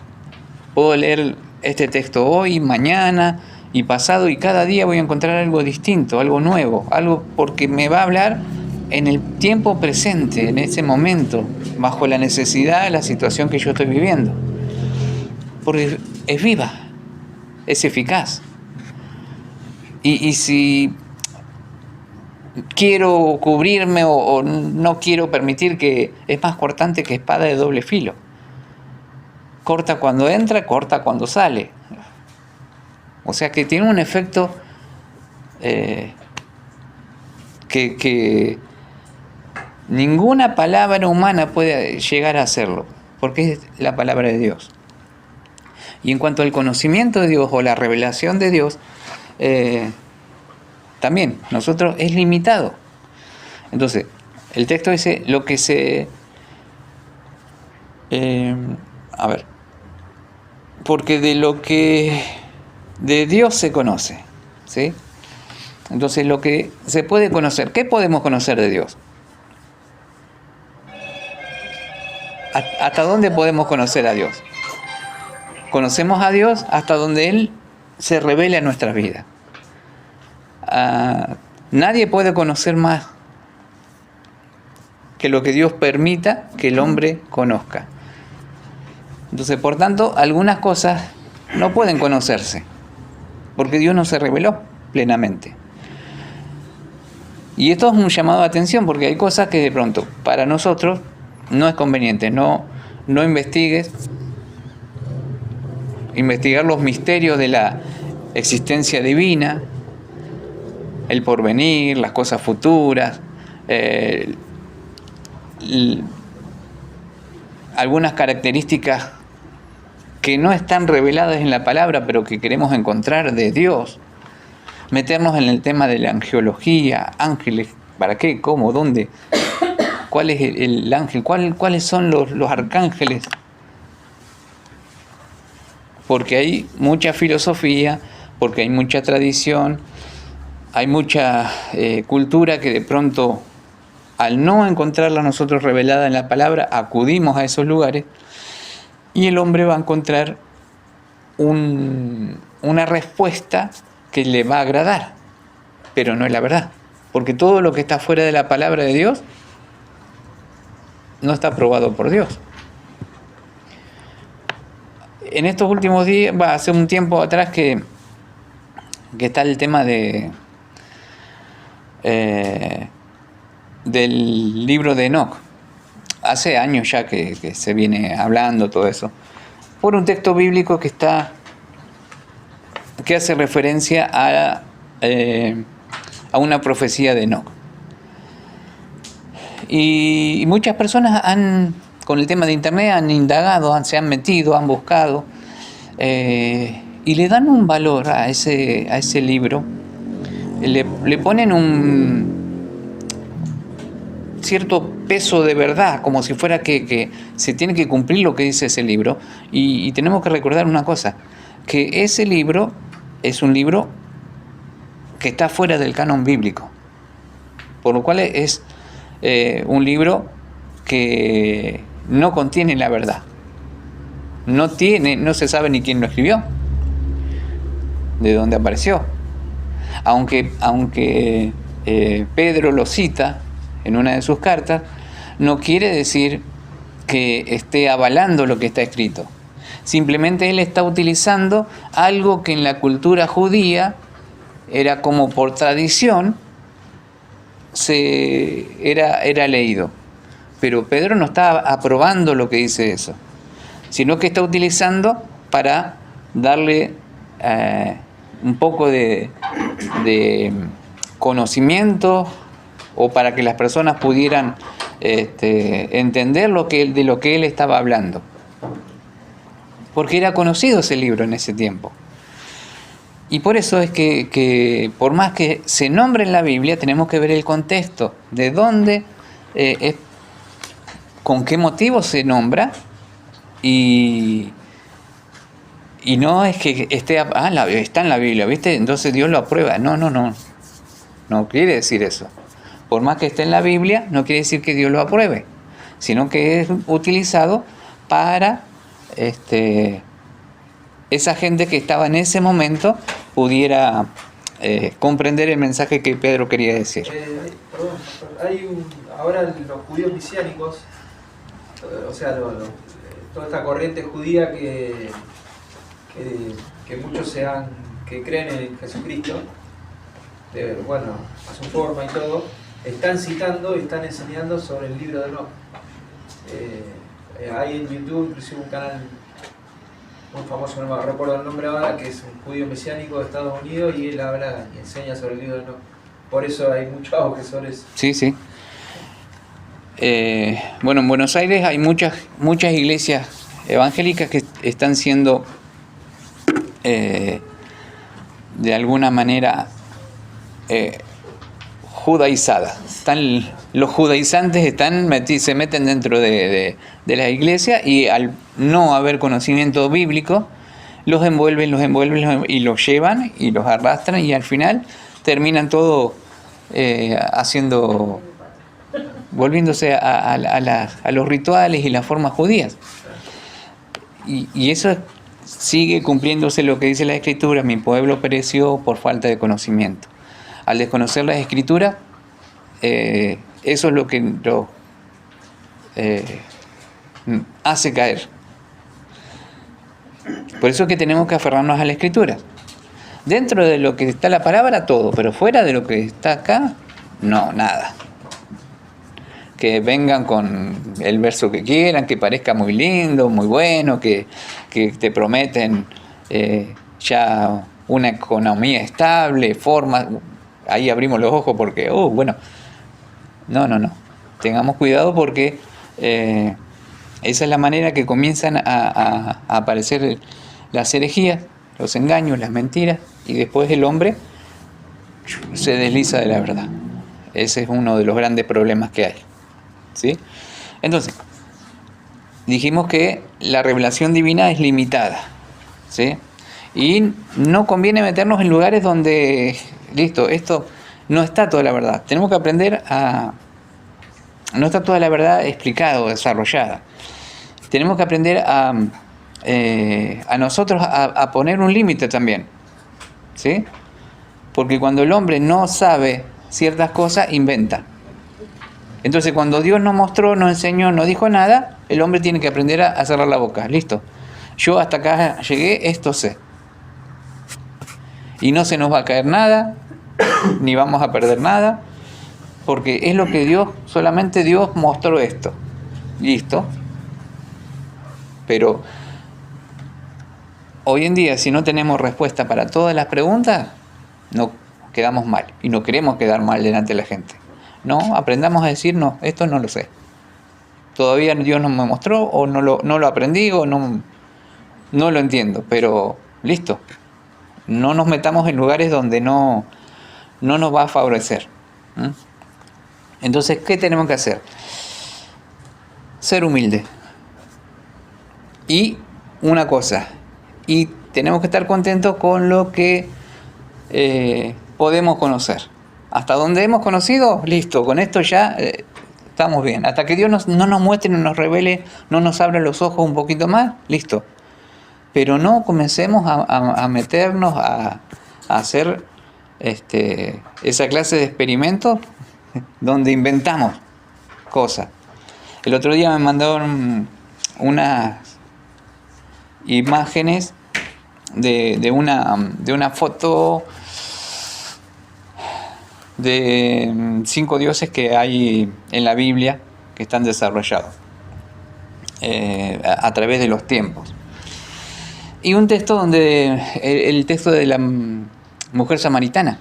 puedo leer este texto hoy, mañana y pasado, y cada día voy a encontrar algo distinto, algo nuevo, algo porque me va a hablar en el tiempo presente, en ese momento, bajo la necesidad, la situación que yo estoy viviendo. Porque es viva, es eficaz. Y si quiero cubrirme o no quiero permitir, que es más cortante que espada de doble filo. Corta cuando entra, corta cuando sale. O sea que tiene un efecto que ninguna palabra humana puede llegar a hacerlo, porque es la palabra de Dios. Y en cuanto al conocimiento de Dios o la revelación de Dios, también nosotros es limitado. Entonces, el texto dice lo que se... porque de lo que de Dios se conoce, ¿sí? Entonces, lo que se puede conocer, ¿qué podemos conocer de Dios? ¿Hasta dónde podemos conocer a Dios? Conocemos a Dios hasta donde Él se revela en nuestras vidas. Nadie puede conocer más que lo que Dios permita que el hombre conozca. Entonces, por tanto, algunas cosas no pueden conocerse, porque Dios no se reveló plenamente. Y esto es un llamado de atención, porque hay cosas que de pronto para nosotros no es conveniente. No investigues. Investigar los misterios de la existencia divina, el porvenir, las cosas futuras, algunas características que no están reveladas en la palabra, pero que queremos encontrar de Dios. Meternos en el tema de la angelología, ángeles, ¿para qué? ¿Cómo? ¿Dónde? ¿Cuál es el ángel? ¿Cuáles son los arcángeles? Porque hay mucha filosofía, porque hay mucha tradición, hay mucha cultura que de pronto, al no encontrarla nosotros revelada en la palabra, acudimos a esos lugares y el hombre va a encontrar una respuesta que le va a agradar, pero no es la verdad, porque todo lo que está fuera de la palabra de Dios no está aprobado por Dios. En estos últimos días, hace un tiempo atrás que está el tema del libro de Enoc. Hace años ya que se viene hablando todo eso, por un texto bíblico que hace referencia a una profecía de Enoc. Y muchas personas con el tema de internet han indagado, se han metido, han buscado y le dan un valor a ese libro, le ponen un cierto peso de verdad, como si fuera que se tiene que cumplir lo que dice ese libro, y tenemos que recordar una cosa, que ese libro es un libro que está fuera del canon bíblico, por lo cual es un libro que no contiene la verdad, no se sabe ni quién lo escribió, de dónde apareció, aunque Pedro lo cita en una de sus cartas, no quiere decir que esté avalando lo que está escrito. Simplemente él está utilizando algo que en la cultura judía era como por tradición, era leído. Pero Pedro no está aprobando lo que dice eso. sino que está utilizando para darle un poco de conocimiento, o para que las personas pudieran entender de lo que él estaba hablando. Porque era conocido ese libro en ese tiempo. Y por eso es que por más que se nombre en la Biblia, tenemos que ver el contexto, de dónde, con qué motivo se nombra, y no es que está en la Biblia, ¿viste? Entonces Dios lo aprueba. No quiere decir eso. Por más que esté en la Biblia, no quiere decir que Dios lo apruebe, sino que es utilizado para esa gente que estaba en ese momento pudiera comprender el mensaje que Pedro quería decir. Ahora los judíos mesiánicos, o sea, toda esta corriente judía que muchos que creen en Jesucristo, bueno, a su forma y todo, están citando y están enseñando sobre el libro de Enoch. Hay en YouTube inclusive un canal muy famoso, no me recuerdo el nombre ahora, que es un judío mesiánico de Estados Unidos, y él habla y enseña sobre el libro de Enoch. Por eso hay mucho auge sobre eso. Sí. Bueno, en Buenos Aires hay muchas iglesias evangélicas que están siendo de alguna manera judaizadas. Los judaizantes se meten dentro de la iglesia, y al no haber conocimiento bíblico los envuelven y los llevan y los arrastran, y al final terminan todo volviéndose a los rituales y las formas judías. Y eso sigue cumpliéndose lo que dice la Escritura: mi pueblo pereció por falta de conocimiento. Al desconocer las Escrituras, eso es lo que lo hace caer. Por eso es que tenemos que aferrarnos a la Escritura. Dentro de lo que está la palabra, todo, pero fuera de lo que está acá, no, nada. Que vengan con el verso que quieran, que parezca muy lindo, muy bueno, que te prometen ya una economía estable, forma. Ahí abrimos los ojos porque, bueno, no. Tengamos cuidado, porque esa es la manera que comienzan a aparecer las herejías, los engaños, las mentiras, y después el hombre se desliza de la verdad. Ese es uno de los grandes problemas que hay. ¿Sí? Entonces, dijimos que la revelación divina es limitada, ¿sí? Y no conviene meternos en lugares donde, esto no está toda la verdad. Tenemos que aprender no está toda la verdad explicada o desarrollada. Tenemos que aprender a nosotros a poner un límite también, ¿sí? Porque cuando el hombre no sabe ciertas cosas, inventa. Entonces, cuando Dios nos mostró, nos enseñó, no dijo nada, el hombre tiene que aprender a cerrar la boca. Listo. Yo hasta acá llegué, esto sé. Y no se nos va a caer nada, ni vamos a perder nada, porque es lo que solamente Dios mostró esto. Listo. Pero hoy en día, si no tenemos respuesta para todas las preguntas, no quedamos mal. Y no queremos quedar mal delante de la gente. No, aprendamos a decir, no, esto no lo sé. Todavía Dios no me mostró, o no lo aprendí, o no lo entiendo. Pero listo. No nos metamos en lugares donde no nos va a favorecer. Entonces, ¿qué tenemos que hacer? Ser humilde. Y una cosa, y tenemos que estar contentos con lo que podemos conocer. Hasta donde hemos conocido, listo, con esto ya estamos bien. Hasta que Dios no nos muestre, no nos revele, no nos abra los ojos un poquito más, listo. Pero no comencemos a meternos a hacer esa clase de experimentos donde inventamos cosas. El otro día me mandaron unas imágenes de una foto de 5 dioses que hay en la Biblia que están desarrollados. a través de los tiempos. Y un texto donde, el texto de la mujer samaritana,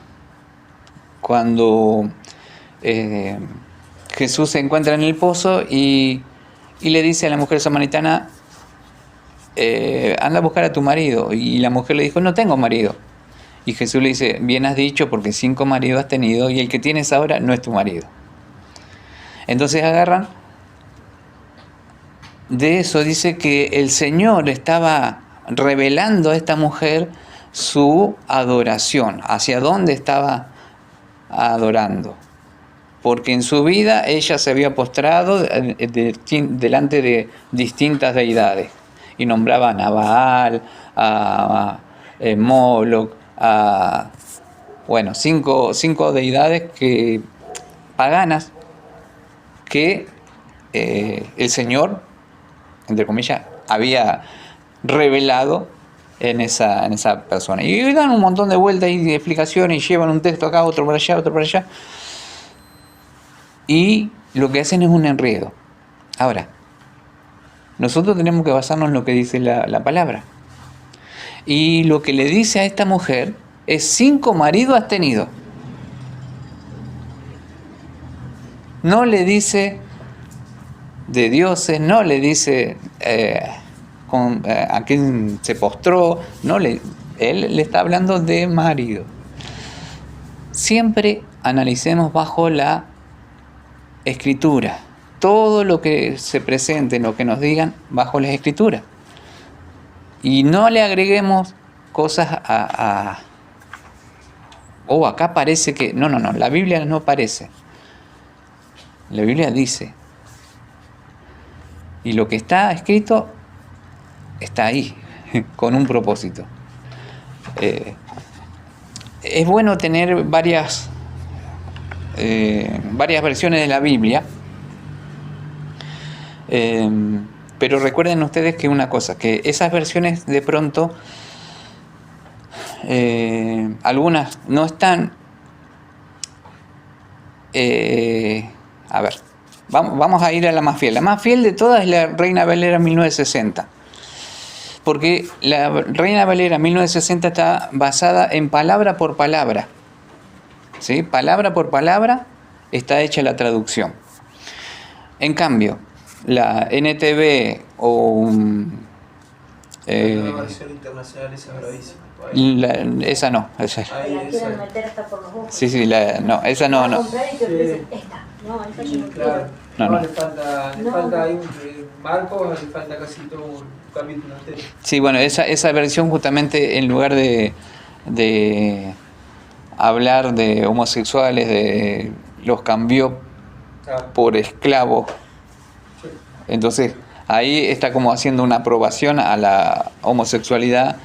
cuando Jesús se encuentra en el pozo y le dice a la mujer samaritana, anda a buscar a tu marido. Y la mujer le dijo, no tengo marido. Y Jesús le dice, bien has dicho, porque 5 maridos has tenido y el que tienes ahora no es tu marido. Entonces agarran de eso, dice que el Señor estaba revelando a esta mujer su adoración, hacia dónde estaba adorando. Porque en su vida ella se había postrado delante de distintas deidades y nombraban a Baal, a Moloch, a 5 deidades paganas que el Señor, entre comillas, había revelado en esa persona. Y dan un montón de vueltas y de explicaciones y llevan un texto acá, otro para allá, otro para allá. Y lo que hacen es un enredo. Ahora, nosotros tenemos que basarnos en lo que dice la palabra. Y lo que le dice a esta mujer es 5 maridos has tenido. No le dice de dioses, no le dice a quién se postró, él le está hablando de marido. Siempre analicemos bajo la Escritura. Todo lo que se presente, lo que nos digan, bajo las Escrituras. Y no le agreguemos cosas acá parece que... No, la Biblia no parece. La Biblia dice. Y lo que está escrito está ahí, con un propósito. Es bueno tener varias versiones de la Biblia, pero recuerden ustedes que una cosa, que esas versiones de pronto, algunas no están... Vamos a ir a la más fiel. La más fiel de todas es la Reina Valera 1960. Porque la Reina Valera 1960 está basada en palabra por palabra. ¿Sí? Palabra por palabra está hecha la traducción. En cambio, la NTV o... la versión internacional esa bravísima. Esa no. Esa. Ahí la quieren meter hasta por los ojos. Sí, esa no. Vas a comprar y te ofrecen esta. No, esa yo no Claro. quiero. No, le falta ahí un marco, le falta casi todo un capítulo entero. Sí, bueno, esa versión justamente en lugar de hablar de homosexuales, los cambió por esclavos. Sí. Entonces ahí está como haciendo una aprobación a la homosexualidad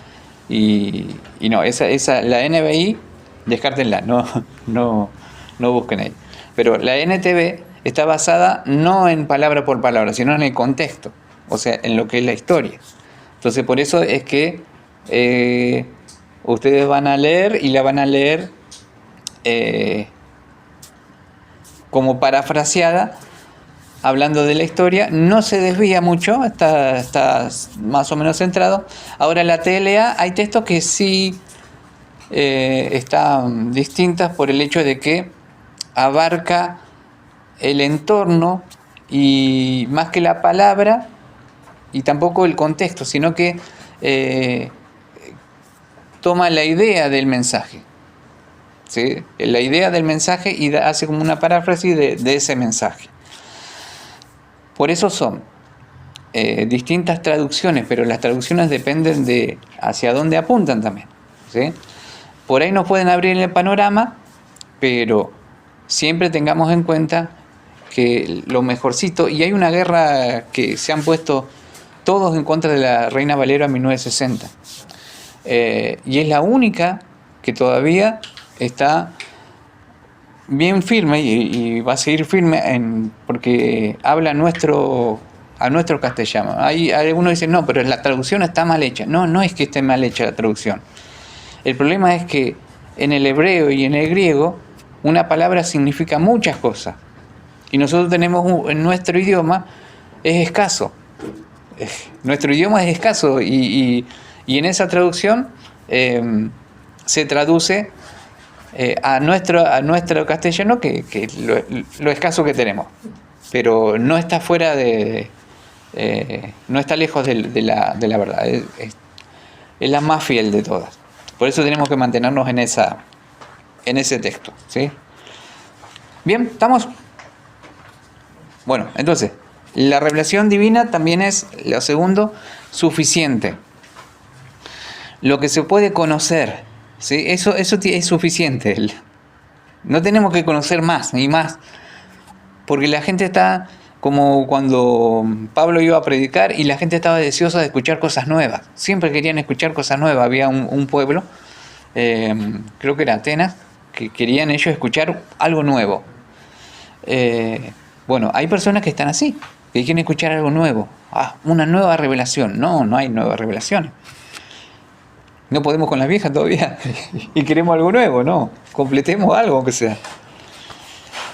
y no, la NBI, descártenla, no busquen ahí. Pero la NTV está basada no en palabra por palabra, sino en el contexto, o sea, en lo que es la historia. Entonces por eso es que ustedes van a leer y la van a leer como parafraseada, hablando de la historia, no se desvía mucho, está más o menos centrado. Ahora la TLA hay textos que sí están distintas por el hecho de que abarca el entorno y más que la palabra y tampoco el contexto, sino que toma la idea del mensaje, ¿sí? La idea del mensaje y hace como una paráfrasis de ese mensaje. Por eso son distintas traducciones, pero las traducciones dependen de hacia dónde apuntan también, ¿sí? Por ahí nos pueden abrir el panorama, pero siempre tengamos en cuenta que lo mejorcito, y hay una guerra que se han puesto todos en contra de la Reina Valera 1960, y es la única que todavía está bien firme y va a seguir firme porque habla a nuestro castellano. Hay algunos dicen, no, pero la traducción está mal hecha. No es que esté mal hecha la traducción. El problema es que en el hebreo y en el griego una palabra significa muchas cosas. Y nosotros tenemos en nuestro idioma es escaso. nuestro idioma es escaso y en esa traducción se traduce a nuestro castellano que lo escaso que tenemos, pero no está fuera no está lejos de la verdad, es la más fiel de todas. Por eso tenemos que mantenernos en ese texto, ¿sí? Bien, ¿estamos? Bueno, entonces, la revelación divina también es, lo segundo, suficiente. Lo que se puede conocer, ¿sí? Eso es suficiente. No tenemos que conocer más ni más, porque la gente está como cuando Pablo iba a predicar y la gente estaba deseosa de escuchar cosas nuevas. Siempre querían escuchar cosas nuevas. Había un pueblo, creo que era Atenas, que querían ellos escuchar algo nuevo. Bueno, hay personas que están así, que quieren escuchar algo nuevo. Una nueva revelación. No hay nuevas revelaciones. No podemos con las viejas todavía y queremos algo nuevo, no. Completemos algo aunque sea.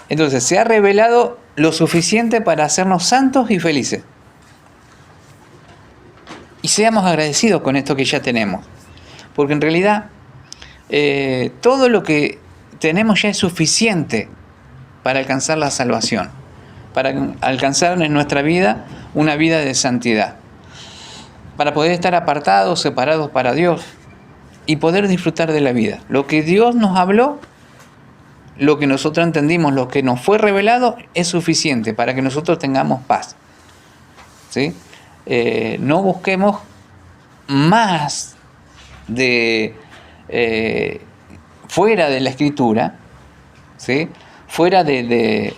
Entonces, se ha revelado lo suficiente para hacernos santos y felices. Y seamos agradecidos con esto que ya tenemos. Porque en realidad, todo lo que tenemos ya es suficiente para alcanzar la salvación. Para alcanzar en nuestra vida una vida de santidad. Para poder estar apartados, separados para Dios. Y poder disfrutar de la vida. Lo que Dios nos habló, lo que nosotros entendimos, lo que nos fue revelado, es suficiente para que nosotros tengamos paz. ¿Sí? No busquemos más fuera de la Escritura, ¿sí? Fuera de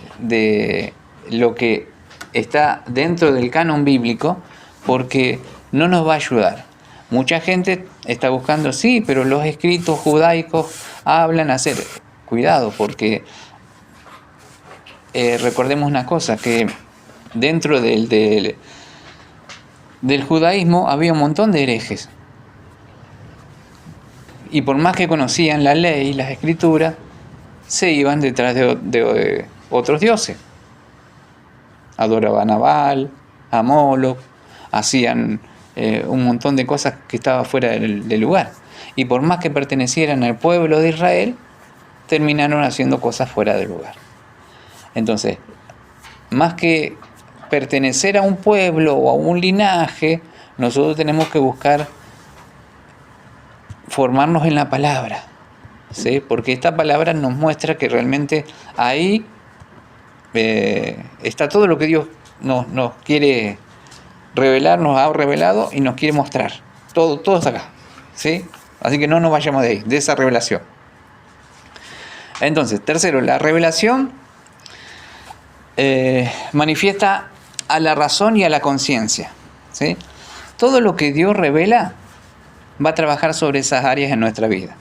lo que está dentro del canon bíblico, porque no nos va a ayudar. Mucha gente está buscando, sí, pero los escritos judaicos hablan hacer. Cuidado, porque recordemos una cosa, que dentro del judaísmo había un montón de herejes. Y por más que conocían la ley y las escrituras, se iban detrás de otros dioses. Adoraban a Baal, a Moloch, hacían un montón de cosas que estaban fuera del lugar. Y por más que pertenecieran al pueblo de Israel, terminaron haciendo cosas fuera del lugar. Entonces, más que pertenecer a un pueblo o a un linaje, nosotros tenemos que buscar formarnos en la palabra, ¿sí? Porque esta palabra nos muestra que realmente ahí está todo lo que Dios nos quiere revelar, nos ha revelado y nos quiere mostrar. Todo está acá, ¿sí? Así que no nos vayamos de ahí, de esa revelación. Entonces, tercero, la revelación manifiesta a la razón y a la conciencia, ¿sí? Todo lo que Dios revela va a trabajar sobre esas áreas en nuestra vida.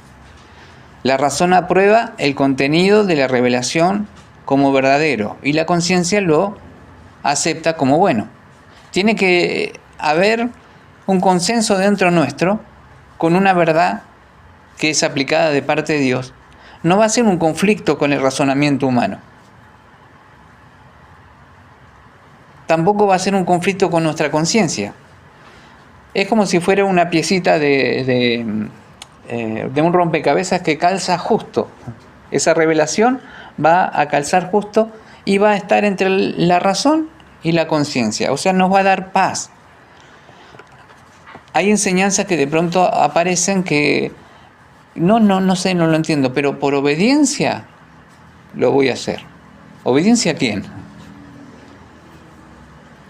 La razón aprueba el contenido de la revelación como verdadero y la conciencia lo acepta como bueno. Tiene que haber un consenso dentro nuestro con una verdad que es aplicada de parte de Dios. No va a ser un conflicto con el razonamiento humano. Tampoco va a ser un conflicto con nuestra conciencia. Es como si fuera una piecita de un rompecabezas que calza justo. Esa revelación va a calzar justo y va a estar entre la razón y la conciencia. O sea, nos va a dar paz. Hay enseñanzas que de pronto aparecen que no sé, no lo entiendo, pero por obediencia lo voy a hacer. ¿Obediencia a quién?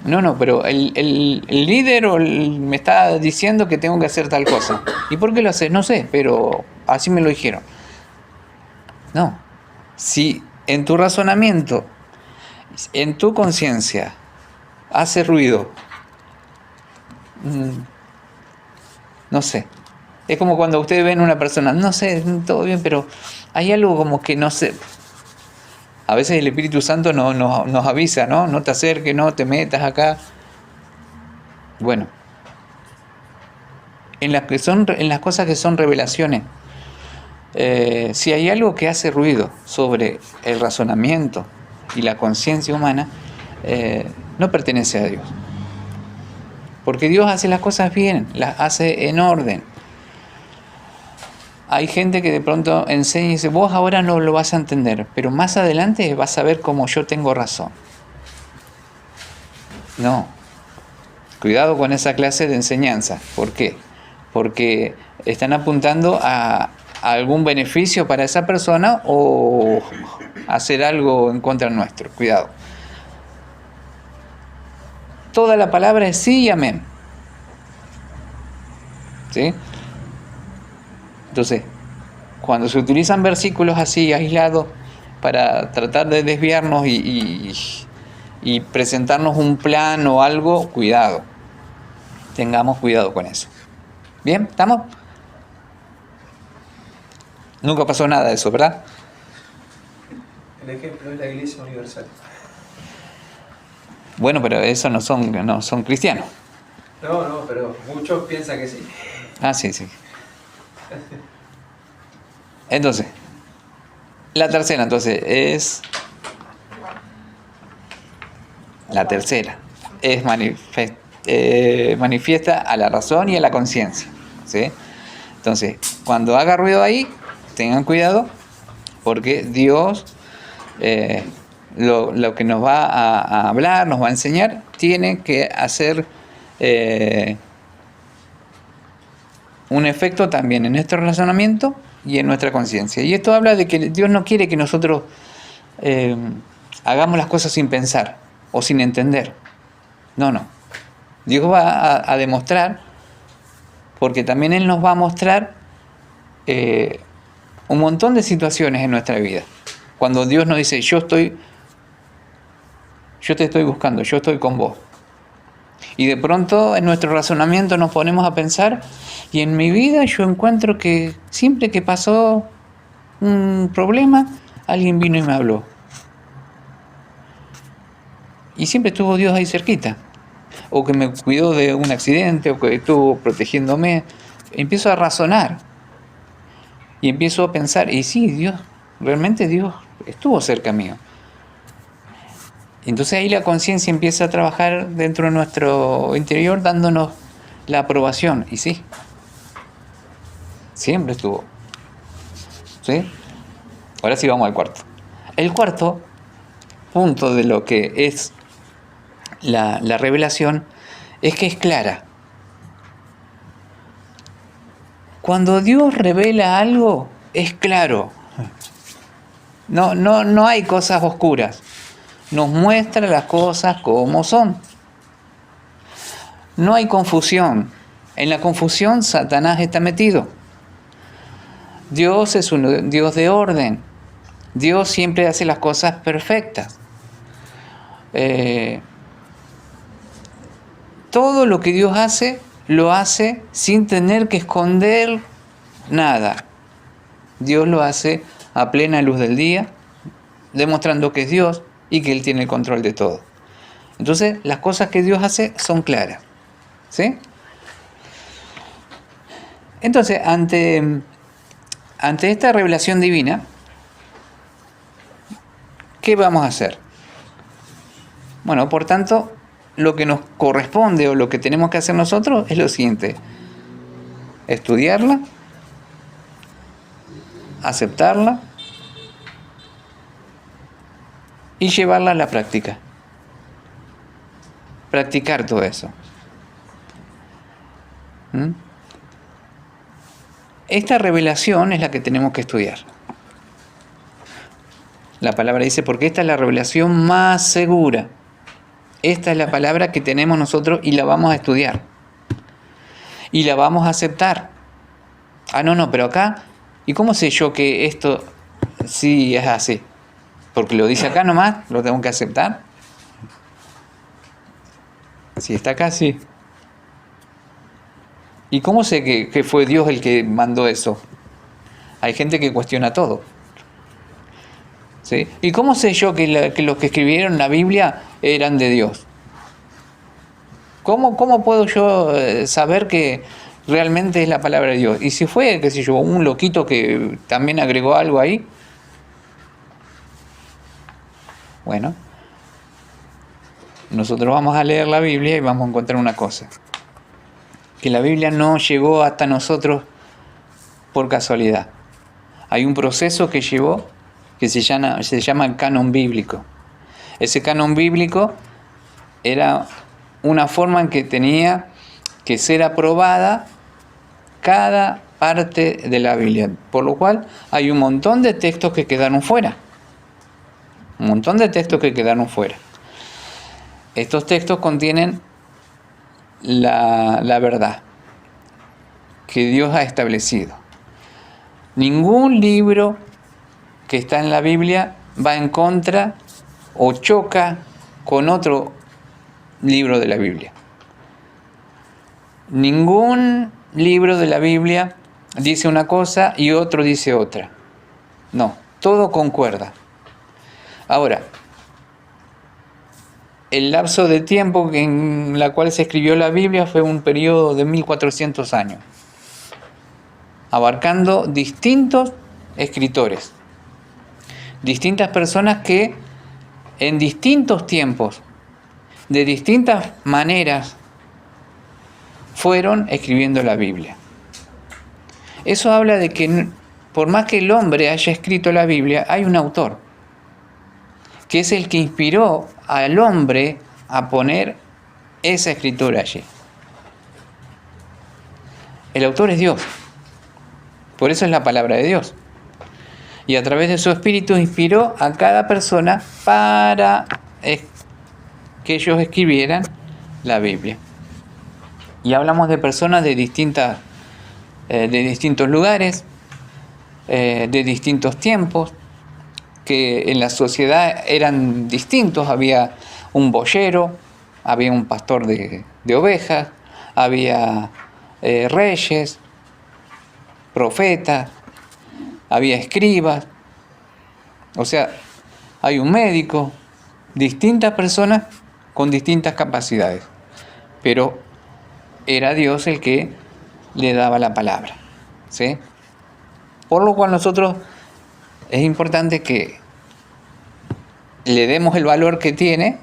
No, pero el líder me está diciendo que tengo que hacer tal cosa. ¿Y por qué lo haces? No sé, pero así me lo dijeron. No. Si en tu razonamiento, en tu conciencia, hace ruido, no sé. Es como cuando ustedes ven a una persona, no sé, todo bien, pero hay algo como que no sé. A veces el Espíritu Santo nos avisa, ¿no? No te acerques, no te metas acá. Bueno, en las cosas que son revelaciones, si hay algo que hace ruido sobre el razonamiento y la conciencia humana, no pertenece a Dios. Porque Dios hace las cosas bien, las hace en orden. Hay gente que de pronto enseña y dice, vos ahora no lo vas a entender, pero más adelante vas a ver cómo yo tengo razón. No. Cuidado con esa clase de enseñanza. ¿Por qué? Porque están apuntando a algún beneficio para esa persona o hacer algo en contra nuestro. Cuidado. Toda la palabra es sí y amén. ¿Sí? Entonces, cuando se utilizan versículos así aislados para tratar de desviarnos y presentarnos un plan o algo, cuidado. Tengamos cuidado con eso. ¿Bien? ¿Estamos? Nunca pasó nada de eso, ¿verdad? El ejemplo es la Iglesia Universal. Bueno, pero eso no son cristianos. No, pero muchos piensan que sí. Ah, sí. Entonces, la tercera es manifiesta a la razón y a la conciencia, ¿sí? Entonces, cuando haga ruido ahí, tengan cuidado, porque Dios lo que nos va a hablar, nos va a enseñar, tiene que hacer un efecto también en nuestro razonamiento y en nuestra conciencia. Y esto habla de que Dios no quiere que nosotros hagamos las cosas sin pensar o sin entender. No. Dios va a demostrar, porque también Él nos va a mostrar un montón de situaciones en nuestra vida. Cuando Dios nos dice, yo te estoy buscando, yo estoy con vos. Y de pronto en nuestro razonamiento nos ponemos a pensar, y en mi vida yo encuentro que siempre que pasó un problema, alguien vino y me habló. Y siempre estuvo Dios ahí cerquita. O que me cuidó de un accidente, o que estuvo protegiéndome. Empiezo a razonar. Y empiezo a pensar, y sí, realmente Dios estuvo cerca mío. Entonces ahí la conciencia empieza a trabajar dentro de nuestro interior, dándonos la aprobación. Y sí, siempre estuvo. ¿Sí? Ahora sí vamos al cuarto. El cuarto punto de lo que es la revelación es que es clara. Cuando Dios revela algo, es claro. No hay cosas oscuras. Nos muestra las cosas como son. No hay confusión. En la confusión Satanás está metido. Dios es un Dios de orden. Dios siempre hace las cosas perfectas. Todo lo que Dios hace, lo hace sin tener que esconder nada. Dios lo hace a plena luz del día, demostrando que es Dios y que Él tiene el control de todo. Entonces, las cosas que Dios hace son claras. ¿Sí? Entonces, ante esta revelación divina, ¿qué vamos a hacer? Bueno, por tanto, lo que nos corresponde o lo que tenemos que hacer nosotros es lo siguiente: estudiarla, aceptarla y llevarla a la práctica. Practicar todo eso. Esta revelación es la que tenemos que estudiar. La palabra dice, porque esta es la revelación más segura. Esta es la palabra que tenemos nosotros y la vamos a estudiar. Y la vamos a aceptar. No, pero acá, ¿y cómo sé yo que esto sí es así? Porque lo dice acá nomás, lo tengo que aceptar. Si está acá, sí. ¿Y cómo sé que fue Dios el que mandó eso? Hay gente que cuestiona todo. ¿Sí? ¿Y cómo sé yo que los que escribieron la Biblia eran de Dios? ¿Cómo puedo yo saber que realmente es la palabra de Dios? Y si fue, qué sé yo, un loquito que también agregó algo ahí. Bueno, nosotros vamos a leer la Biblia y vamos a encontrar una cosa. que la Biblia no llegó hasta nosotros por casualidad. Hay un proceso que llevó que se llama canon bíblico. Ese canon bíblico era una forma en que tenía que ser aprobada cada parte de la Biblia, por lo cual hay un montón de textos que quedaron fuera. Un montón de textos que quedaron fuera. Estos textos contienen la verdad que Dios ha establecido. Ningún libro que está en la Biblia va en contra o choca con otro libro de la Biblia. Ningún libro de la Biblia dice una cosa y otro dice otra. No, todo concuerda. Ahora, el lapso de tiempo en la cual se escribió la Biblia fue un periodo de 1400 años, abarcando distintos escritores, distintas personas que en distintos tiempos, de distintas maneras, fueron escribiendo la Biblia. Eso habla de que por más que el hombre haya escrito la Biblia, hay un autor, que es el que inspiró al hombre a poner esa escritura allí. El autor es Dios. Por eso es la palabra de Dios. Y a través de su espíritu inspiró a cada persona para que ellos escribieran la Biblia. Y hablamos de personas de distintos lugares, de distintos tiempos, que en la sociedad eran distintos. Había un boyero, había un pastor de ovejas, había reyes, profetas, había escribas, o sea, hay un médico, distintas personas con distintas capacidades, pero era Dios el que le daba la palabra, ¿sí? Por lo cual nosotros es importante que le demos el valor que tiene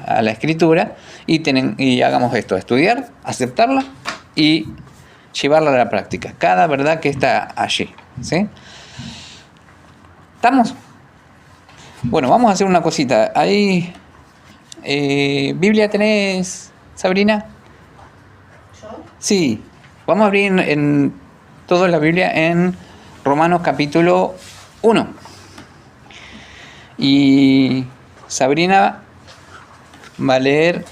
a la escritura y hagamos esto, estudiar, aceptarla y llevarla a la práctica, cada verdad que está allí, ¿sí? ¿Estamos? Bueno, vamos a hacer una cosita. Ahí, ¿Biblia tenés, Sabrina? ¿Yo? Sí, vamos a abrir en toda la Biblia en Romanos capítulo 1. Y Sabrina va a leer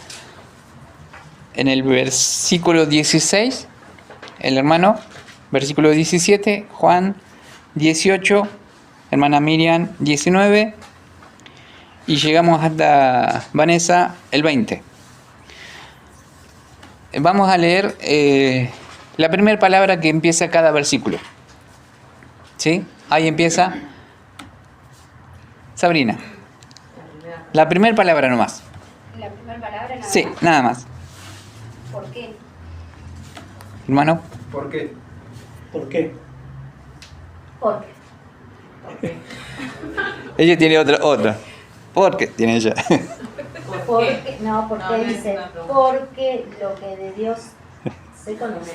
en el versículo 16, el hermano, versículo 17, Juan 18, hermana Miriam 19, y llegamos hasta Vanessa el 20. Vamos a leer la primera palabra que empieza cada versículo. ¿Sí? Ahí empieza Sabrina. La primera palabra nomás. La primera palabra nada Sí, más. nada más. ¿Por qué? Hermano, ¿Por qué? ¿Por qué? ¿Por qué? ella tiene otra. ¿Por qué tiene ella? Porque, no, porque No, no es dice, una pregunta. porque lo que de Dios se conoce.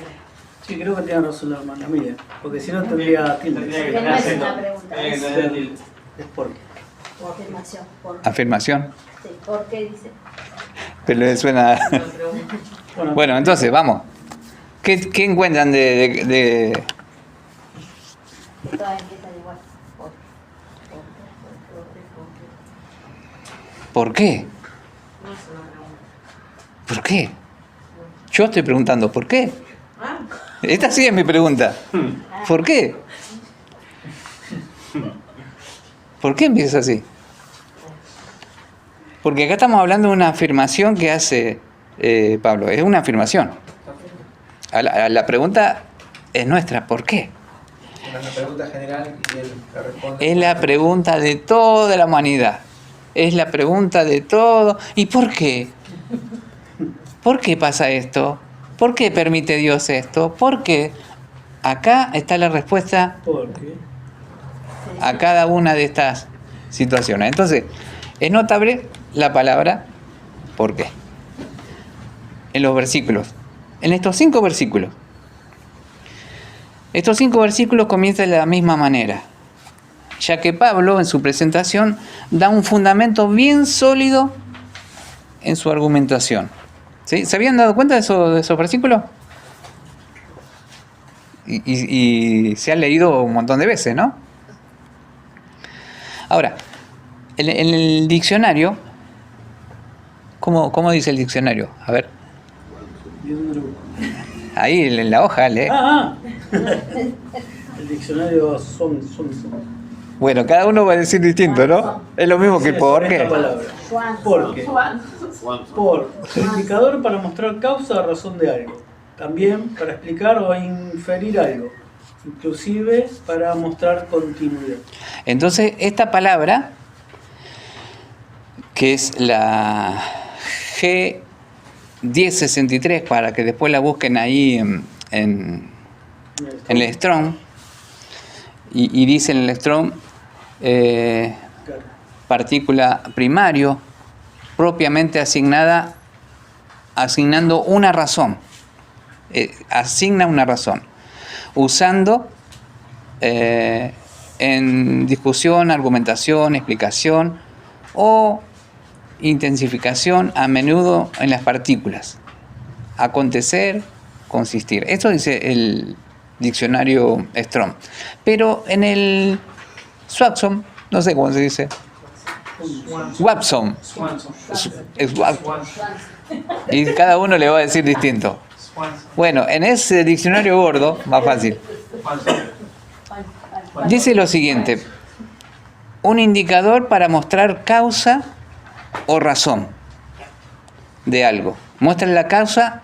Sí, creo que tiene razón la hermana Miriam, porque si no tendría tilde. Porque no es una pregunta, es Es porque. afirmación. ¿Por Afirmación. sí, ¿por qué dice? Pero le suena. Bueno, Bueno, entonces, vamos. ¿Qué encuentran de Que todas empiezan igual. ¿Por qué? No es una pregunta. ¿Por qué? Yo estoy preguntando, ¿por qué? Ah, Esta sí es mi pregunta. ¿Por qué? ¿Por qué empieza así? Porque acá estamos hablando de una afirmación que hace Pablo. Es una afirmación. La pregunta es nuestra, ¿por qué? Es una pregunta general y él la responde. Es la pregunta de toda la humanidad. Es la pregunta de todo. ¿Y por qué? ¿Por qué pasa esto? ¿Por qué permite Dios esto? ¿Por qué? Acá está la respuesta porque. a cada una de estas situaciones. Entonces, es notable la palabra ¿por qué? En los versículos. en estos 5 versículos. Estos 5 versículos comienzan de la misma manera, ya que Pablo en su presentación da un fundamento bien sólido en su argumentación. ¿Sí? ¿Se habían dado cuenta de esos versículos? Y se han leído un montón de veces, ¿no? Ahora, en el diccionario, ¿cómo dice el diccionario? A ver. Ahí en la hoja, lee. El diccionario son. Bueno, cada uno va a decir distinto, ¿no? Es lo mismo que Sí, por esta qué. palabra. ¿Por qué? Por indicador para mostrar causa o razón de algo. También para explicar o inferir algo. Inclusive para mostrar continuidad. Entonces, esta palabra, que es la G1063, para que después la busquen ahí en el Strong, y dice en el Strong, Claro. partícula primario, propiamente asignando una razón. Asigna una razón, usando en discusión, argumentación, explicación o intensificación, a menudo en las partículas. Acontecer, consistir. Esto dice el diccionario Strong. Pero en el Swanson, no sé cómo se dice. Watson. Es Watson. Y cada uno le va a decir distinto. Bueno, en ese diccionario gordo, más fácil, dice lo siguiente: un indicador para mostrar causa o razón de algo. Muestra la causa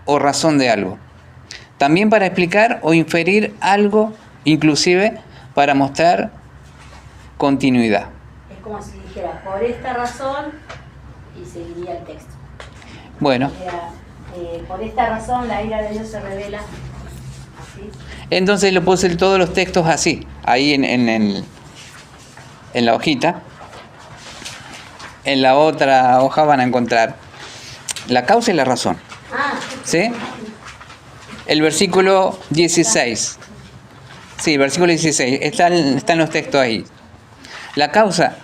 o razón de algo. También para explicar o inferir algo, inclusive para mostrar continuidad. Es como si dijera, por esta razón, y seguiría el texto. Bueno. Por esta razón la ira de Dios se revela así. Entonces lo puse todos los textos así, ahí en la hojita. En la otra hoja van a encontrar la causa y la razón. ¿Sí? El versículo 16. Sí, el versículo 16. Están los textos ahí. La causa,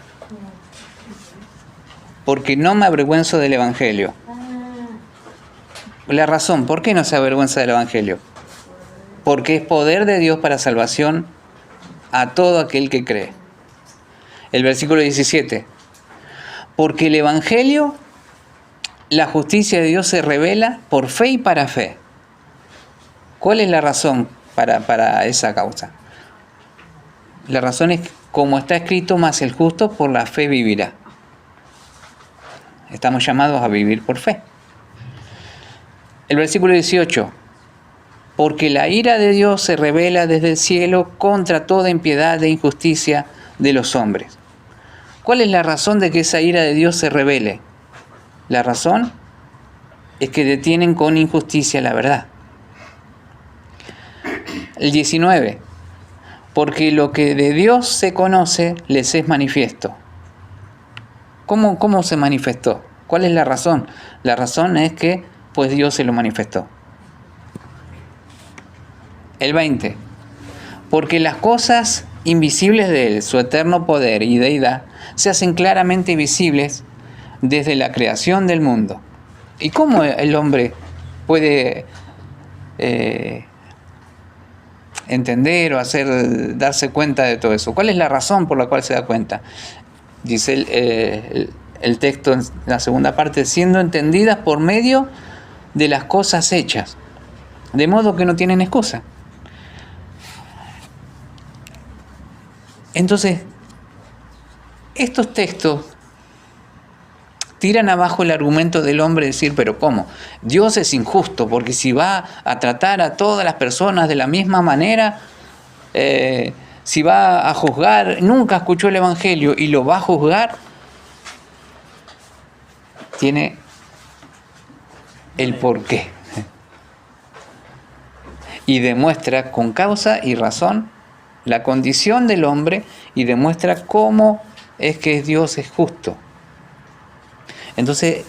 porque no me avergüenzo del Evangelio. La razón, ¿por qué no se avergüenza del Evangelio? Porque es poder de Dios para salvación a todo aquel que cree. El versículo 17. Porque el Evangelio, la justicia de Dios se revela por fe y para fe. ¿Cuál es la razón para esa causa? La razón es, como está escrito, mas el justo por la fe vivirá. Estamos llamados a vivir por fe. El versículo 18. Porque la ira de Dios se revela desde el cielo contra toda impiedad e injusticia de los hombres. ¿Cuál es la razón de que esa ira de Dios se revele? La razón es que detienen con injusticia la verdad. El 19. Porque lo que de Dios se conoce les es manifiesto. ¿Cómo se manifestó? ¿Cuál es la razón? La razón es que pues Dios se lo manifestó. El 20. Porque las cosas invisibles de Él, su eterno poder y deidad, se hacen claramente visibles desde la creación del mundo. ¿Y cómo el hombre puede entender o darse cuenta de todo eso? ¿Cuál es la razón por la cual se da cuenta? Dice el texto en la segunda parte, siendo entendidas por medio de las cosas hechas, de modo que no tienen excusa. Entonces, estos textos tiran abajo el argumento del hombre de decir, pero ¿cómo? Dios es injusto, porque si va a tratar a todas las personas de la misma manera, si va a juzgar, nunca escuchó el Evangelio y lo va a juzgar, tiene el porqué. Y demuestra con causa y razón la condición del hombre y demuestra cómo es que Dios es justo. Entonces,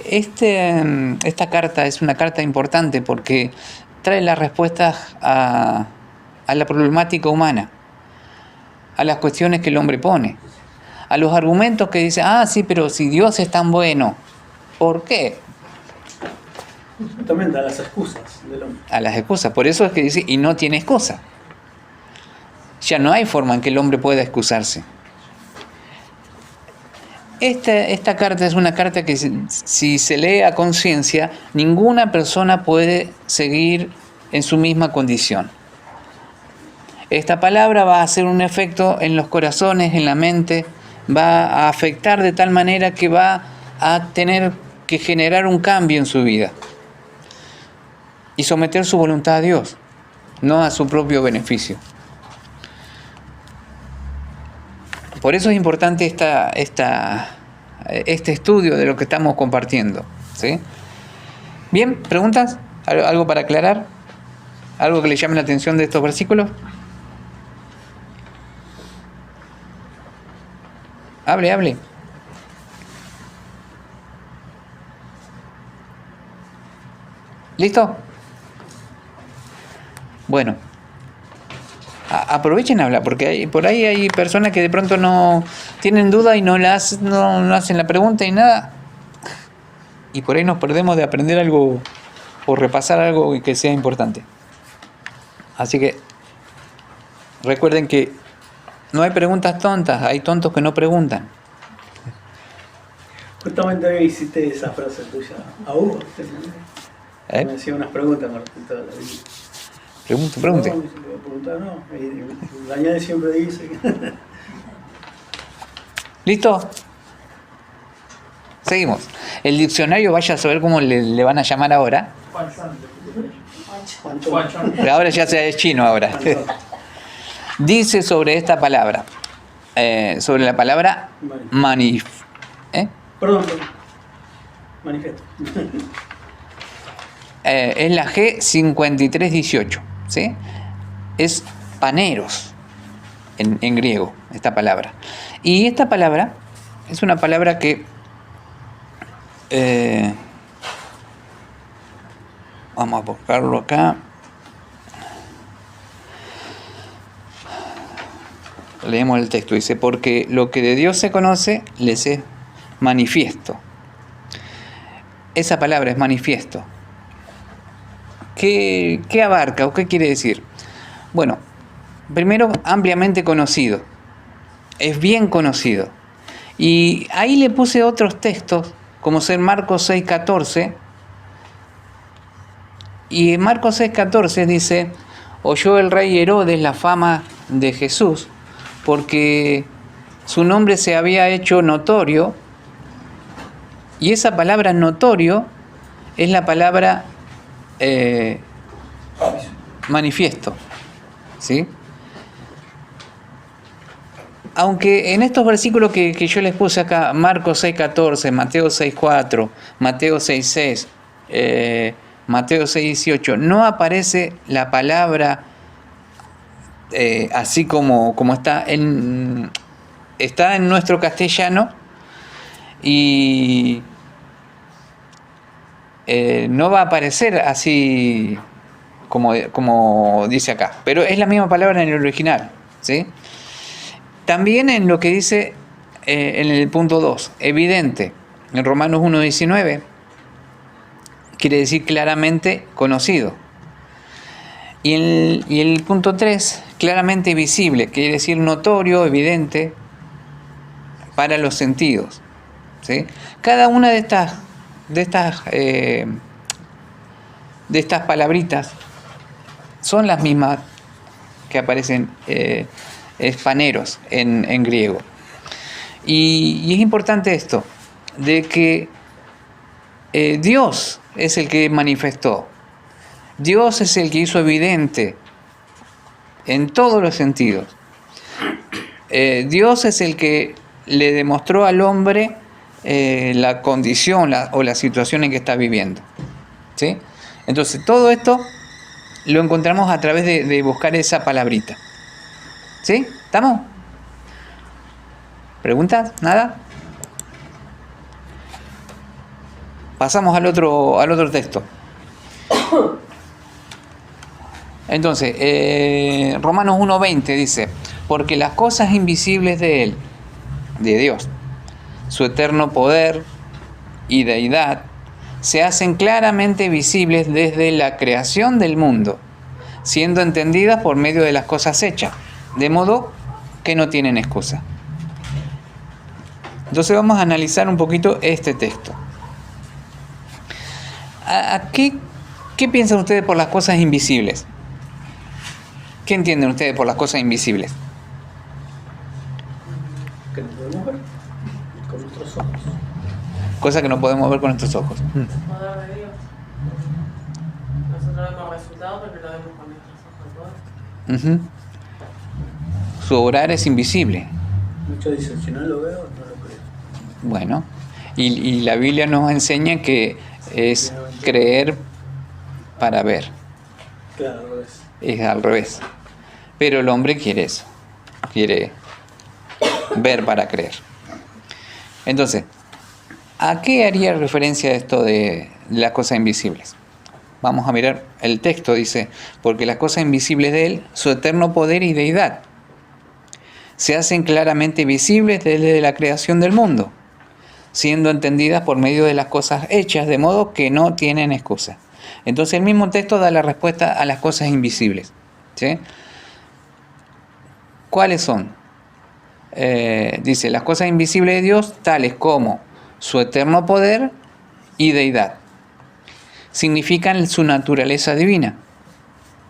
Esta carta es una carta importante porque trae las respuestas a la problemática humana, a las cuestiones que el hombre pone, a los argumentos que dice, sí, pero si Dios es tan bueno, ¿por qué? Justamente a las excusas del hombre. A las excusas. Por eso es que dice, y no tiene excusa. Ya no hay forma en que el hombre pueda excusarse. Esta carta es una carta que si se lee a conciencia, ninguna persona puede seguir en su misma condición. Esta palabra va a hacer un efecto en los corazones, en la mente, va a afectar de tal manera que va a tener que generar un cambio en su vida y someter su voluntad a Dios, no a su propio beneficio. Por eso es importante este estudio de lo que estamos compartiendo, ¿sí? Bien, ¿preguntas? ¿Algo para aclarar? ¿Algo que le llame la atención de estos versículos? Hable. ¿Listo? Bueno. Aprovechen a hablar, porque por ahí hay personas que de pronto no tienen duda y no hacen la pregunta y nada. Y por ahí nos perdemos de aprender algo o repasar algo que sea importante. Así que recuerden que no hay preguntas tontas, hay tontos que no preguntan. Justamente hoy hiciste esa frase tuya a Hugo. Me hacía unas preguntas con respecto a la Biblia. Pregunte. No, le voy a preguntar, no. Y Daniel siempre dice que... ¿Listo? Seguimos. El diccionario, vaya a saber cómo le van a llamar ahora. Pero ahora ya es chino ahora. Dice sobre esta palabra, sobre la palabra Perdón. Manifiesto. Es la G5318, ¿sí? Es paneros en griego, esta palabra. Y esta palabra es una palabra que vamos a buscarlo acá. Leemos el texto, dice, porque lo que de Dios se conoce les es manifiesto. Esa palabra es manifiesto. ¿Qué abarca o qué quiere decir? Bueno, primero, ampliamente conocido. Es bien conocido. Y ahí le puse otros textos, como ser Marcos 6:14. Y en Marcos 6:14 dice, oyó el rey Herodes la fama de Jesús, porque su nombre se había hecho notorio. Y esa palabra notorio es la palabra manifiesto, ¿sí? Aunque en estos versículos que yo les puse acá, Marcos 6:14, Mateo 6:4, Mateo 6:6, Mateo 6:18, no aparece la palabra así como está en nuestro castellano, y no va a aparecer así como dice acá, pero es la misma palabra en el original, ¿sí? También en lo que dice en el punto 2, evidente, en Romanos 1:19, quiere decir claramente conocido. Y el punto 3, claramente visible, quiere decir notorio, evidente, para los sentidos, ¿sí? Cada una de estas palabritas son las mismas que aparecen paneros en griego. Y es importante esto, de que Dios es el que manifestó, Dios es el que hizo evidente en todos los sentidos. Dios es el que le demostró al hombre la condición o la situación en que está viviendo, ¿sí? Entonces todo esto lo encontramos a través de buscar esa palabrita, ¿sí? ¿Estamos? ¿Preguntas? ¿Nada? Pasamos al otro texto. Entonces, Romanos 1:20 dice, porque las cosas invisibles de Él, de Dios, su eterno poder y deidad, se hacen claramente visibles desde la creación del mundo, siendo entendidas por medio de las cosas hechas, de modo que no tienen excusa. Entonces vamos a analizar un poquito este texto. ¿Qué piensan ustedes por las cosas invisibles? ¿Qué entienden ustedes por las cosas invisibles? Que no podemos ver con nuestros ojos. Cosas que no podemos ver con nuestros ojos. El poder de Dios. Nosotros vemos resultados, pero no lo vemos con nuestros ojos. El poder. Su obrar es invisible. Muchos dicen, si no lo veo, no lo creo. Bueno, y la Biblia nos enseña que es creer para ver. Claro, al revés. Es al revés. Pero el hombre quiere eso. Quiere ver para creer. Entonces, ¿a qué haría referencia esto de las cosas invisibles? Vamos a mirar el texto, dice, porque las cosas invisibles de Él, su eterno poder y deidad, se hacen claramente visibles desde la creación del mundo, siendo entendidas por medio de las cosas hechas, de modo que no tienen excusa. Entonces el mismo texto da la respuesta a las cosas invisibles. ¿Sí? ¿Cuáles son? Dice, las cosas invisibles de Dios, tales como su eterno poder y deidad, significan su naturaleza divina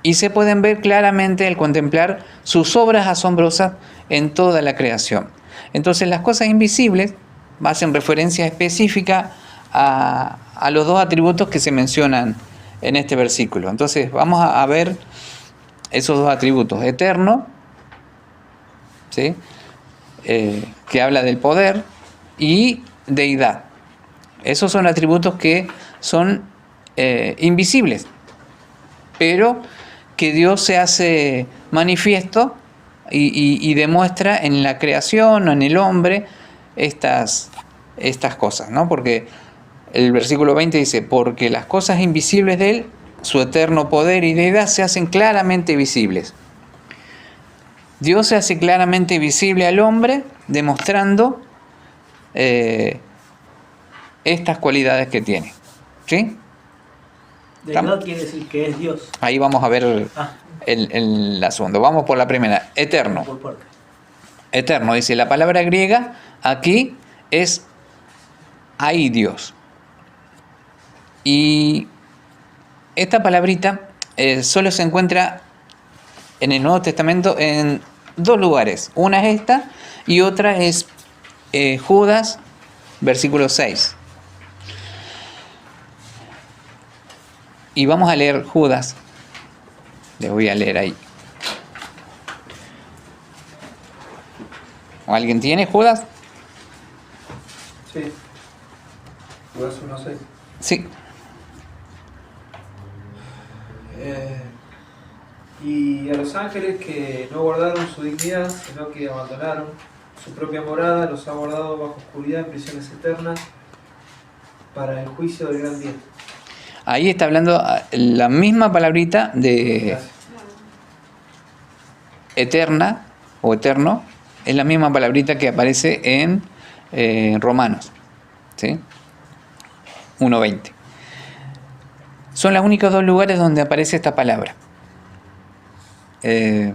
y se pueden ver claramente al contemplar sus obras asombrosas en toda la creación. Entonces las cosas invisibles hacen referencia específica a los dos atributos que se mencionan en este versículo. Entonces vamos a ver esos dos atributos, eterno, ¿sí? Que habla del poder, y deidad. Esos son atributos que son invisibles, pero que Dios se hace manifiesto y demuestra en la creación o en el hombre estas cosas, ¿no? Porque el versículo 20 dice, porque las cosas invisibles de Él, su eterno poder y deidad, se hacen claramente visibles. Dios se hace claramente visible al hombre, demostrando estas cualidades que tiene. ¿Sí? Deidad quiere decir que es Dios. Ahí vamos a ver el asunto. Vamos por la primera. Eterno. Por parte. Eterno, dice la palabra griega, aquí es aidios. Y esta palabrita solo se encuentra en el Nuevo Testamento en dos lugares. Una es esta y otra es Judas, versículo 6. Y vamos a leer Judas. Les voy a leer ahí. ¿O alguien tiene Judas? Sí. Judas 1:6. Sí. Y a los ángeles que no guardaron su dignidad, sino que abandonaron su propia morada, los ha guardado bajo oscuridad en prisiones eternas para el juicio del gran día. Ahí está hablando la misma palabrita de Gracias. eterna o eterno, es la misma palabrita que aparece en Romanos, ¿sí? 1:20. Son los únicos dos lugares donde aparece esta palabra. ¿Se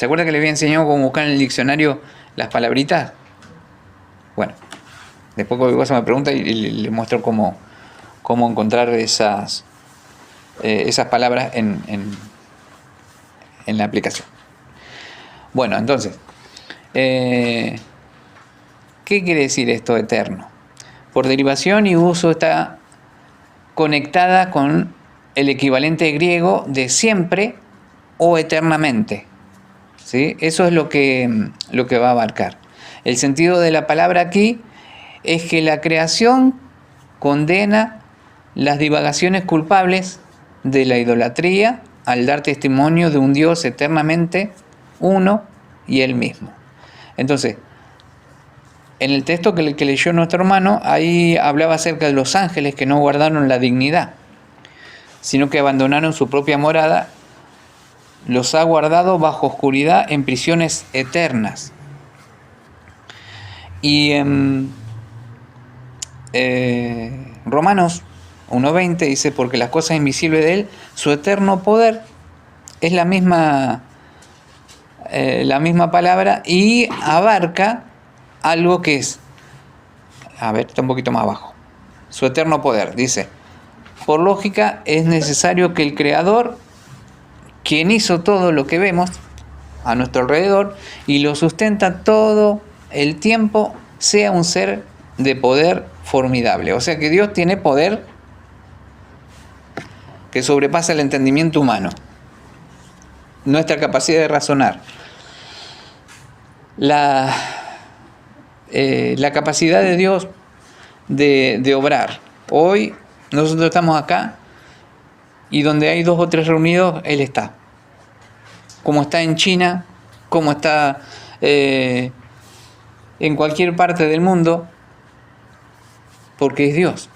acuerda que le había enseñado cómo buscar en el diccionario las palabritas? Bueno, después cualquier cosa me pregunta y le muestro cómo encontrar esas palabras en la aplicación. Bueno, entonces, ¿qué quiere decir esto eterno? Por derivación y uso está conectada con el equivalente griego de siempre o eternamente. ¿Sí? Eso es lo que va a abarcar. El sentido de la palabra aquí es que la creación condena las divagaciones culpables de la idolatría al dar testimonio de un Dios eternamente uno y Él mismo. Entonces, en el texto que leyó nuestro hermano, ahí hablaba acerca de los ángeles que no guardaron la dignidad, sino que abandonaron su propia morada. Los ha guardado bajo oscuridad en prisiones eternas. Y en Romanos 1:20 dice, porque las cosas invisibles de Él, su eterno poder, es la misma palabra y abarca algo que es, a ver, está un poquito más abajo, su eterno poder, dice, por lógica es necesario que el Creador, quien hizo todo lo que vemos a nuestro alrededor y lo sustenta todo el tiempo, sea un ser de poder formidable. O sea que Dios tiene poder que sobrepasa el entendimiento humano, nuestra capacidad de razonar. La capacidad de Dios de obrar. Hoy nosotros estamos acá y donde hay 2 o 3 reunidos, Él está. Como está en China, como está en cualquier parte del mundo, porque es Dios.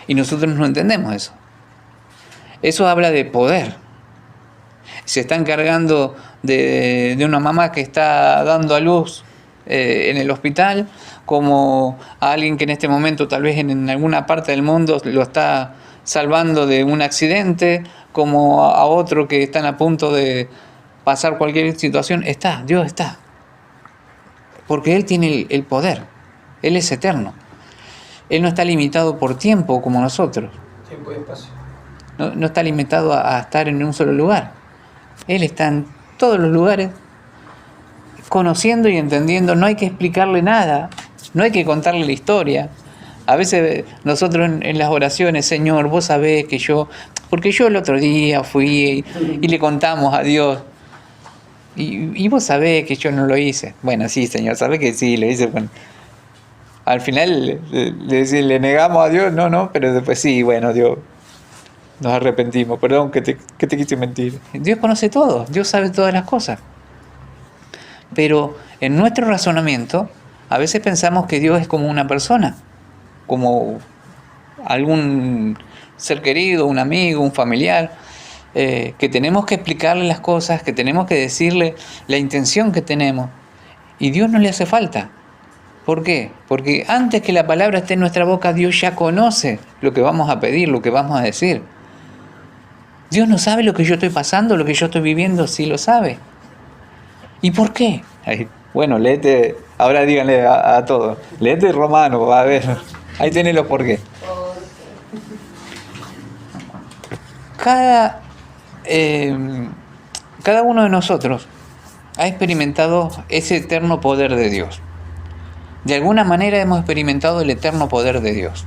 Y nosotros no entendemos eso. Eso habla de poder. Se está encargando de una mamá que está dando a luz en el hospital, como a alguien que en este momento tal vez en alguna parte del mundo lo está salvando de un accidente, como a otro que están a punto de pasar cualquier situación. Dios está. Porque Él tiene el poder. Él es eterno. Él no está limitado por tiempo como nosotros. Tiempo y espacio. No está limitado a estar en un solo lugar. Él está en todos los lugares, conociendo y entendiendo. No hay que explicarle nada, no hay que contarle la historia. A veces nosotros en las oraciones, Señor, vos sabés que porque yo el otro día fui y le contamos a Dios, y vos sabés que yo no lo hice. Bueno, sí, Señor, sabés que sí, le hice. Bueno, al final le negamos a Dios, no, pero después sí, bueno, Dios, nos arrepentimos, perdón que te quise mentir. Dios conoce todo, Dios sabe todas las cosas. Pero en nuestro razonamiento, a veces pensamos que Dios es como una persona, como algún ser querido, un amigo, un familiar, que tenemos que explicarle las cosas, que tenemos que decirle la intención que tenemos. Y Dios no le hace falta. ¿Por qué? Porque antes que la palabra esté en nuestra boca, Dios ya conoce lo que vamos a pedir, lo que vamos a decir. Dios no sabe lo que yo estoy pasando, lo que yo estoy viviendo, sí lo sabe. ¿Y por qué? Bueno, léete, ahora díganle a todos, léete Romano, a ver, ahí tenés los por qué. Cada uno de nosotros ha experimentado ese eterno poder de Dios. De alguna manera hemos experimentado el eterno poder de Dios.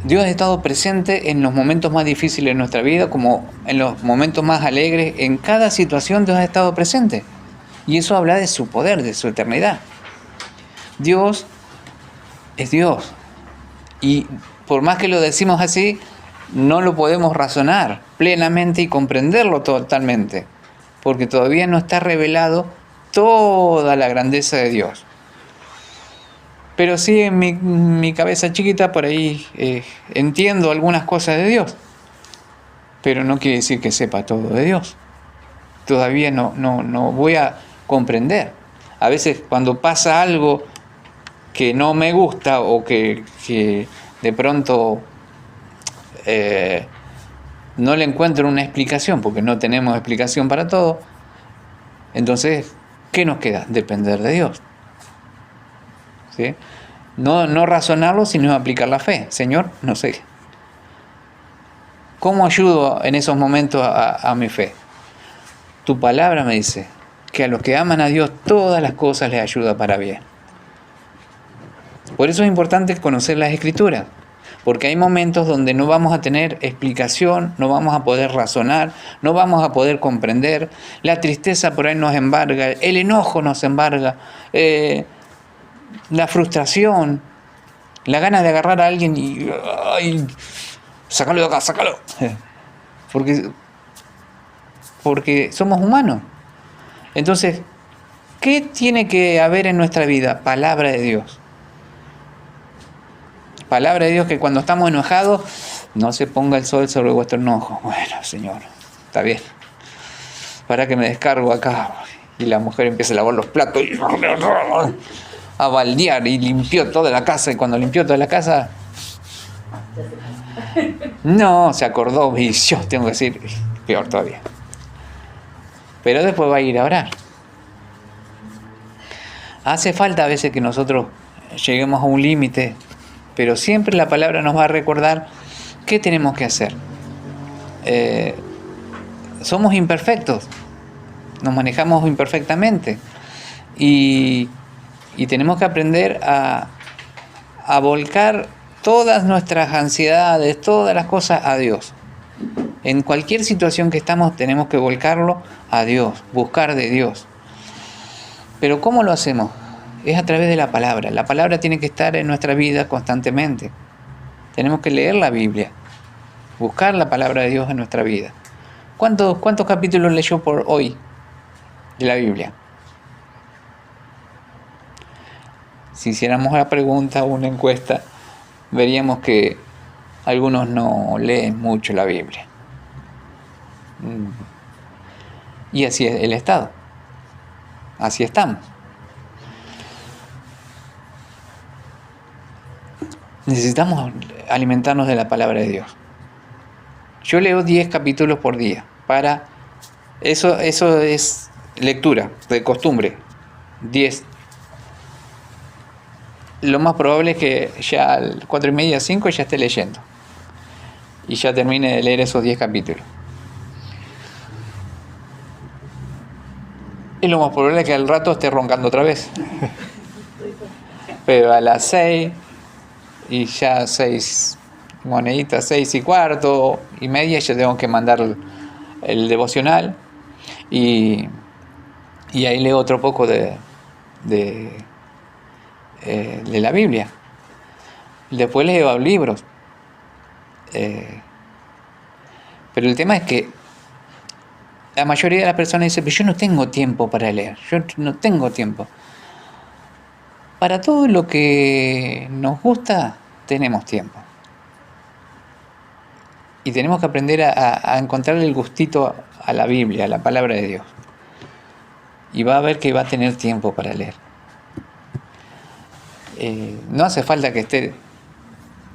Dios ha estado presente en los momentos más difíciles de nuestra vida, como en los momentos más alegres. En cada situación Dios ha estado presente. Y eso habla de su poder, de su eternidad. Dios es Dios. Y por más que lo decimos así, no lo podemos razonar plenamente y comprenderlo totalmente, porque todavía no está revelado toda la grandeza de Dios. Pero sí, en mi cabeza chiquita por ahí entiendo algunas cosas de Dios, pero no quiere decir que sepa todo de Dios. Todavía no voy a comprender. A veces cuando pasa algo que no me gusta o que de pronto no le encuentro una explicación, porque no tenemos explicación para todo, entonces, ¿qué nos queda? Depender de Dios. ¿Sí? No razonarlo, sino aplicar la fe. Señor, no sé. ¿Cómo ayudo en esos momentos a mi fe? Tu palabra me dice que a los que aman a Dios todas las cosas les ayuda para bien. Por eso es importante conocer las Escrituras, porque hay momentos donde no vamos a tener explicación, no vamos a poder razonar, no vamos a poder comprender. La tristeza por ahí nos embarga, el enojo nos embarga, la frustración, la gana de agarrar a alguien y ¡ay! Sácalo de acá, sácalo. Porque somos humanos. Entonces, ¿Qué tiene que haber en nuestra vida? Palabra de Dios. Palabra de Dios, que cuando estamos enojados, no se ponga el sol sobre vuestro enojo. Bueno, Señor, está bien. Para que me descargo acá. Y la mujer empieza a lavar los platos y a baldear y limpió toda la casa. Y cuando limpió toda la casa, no, se acordó y yo tengo que decir, peor todavía. Pero después va a ir a orar. Hace falta a veces que nosotros lleguemos a un límite, pero siempre la palabra nos va a recordar qué tenemos que hacer. Somos imperfectos, nos manejamos imperfectamente y tenemos que aprender a volcar todas nuestras ansiedades, todas las cosas a Dios. En cualquier situación que estamos tenemos que volcarlo a Dios, buscar de Dios. Pero ¿cómo lo hacemos? Es a través de la palabra. La palabra tiene que estar en nuestra vida constantemente. Tenemos que leer la Biblia, buscar la palabra de Dios en nuestra vida. ¿Cuántos capítulos leyó por hoy de la Biblia? Si hiciéramos la pregunta o una encuesta, veríamos que algunos no leen mucho la Biblia. Y así es el estado. Así estamos. Necesitamos alimentarnos de la palabra de Dios. Yo leo 10 capítulos por día. Eso es lectura, de costumbre. 10. Lo más probable es que ya a las 4:30, 5 ya esté leyendo. Y ya termine de leer esos 10 capítulos. Y lo más probable es que al rato esté roncando otra vez. Pero a las 6, y ya 6 moneditas, 6:15, ya tengo que mandar el devocional. Y ahí leo otro poco de la Biblia. Después leo libros. Pero el tema es que la mayoría de las personas dice, pero yo no tengo tiempo para leer, yo no tengo tiempo. Para todo lo que nos gusta, tenemos tiempo. Y tenemos que aprender a encontrarle el gustito a la Biblia, a la palabra de Dios. Y va a ver que va a tener tiempo para leer. No hace falta que esté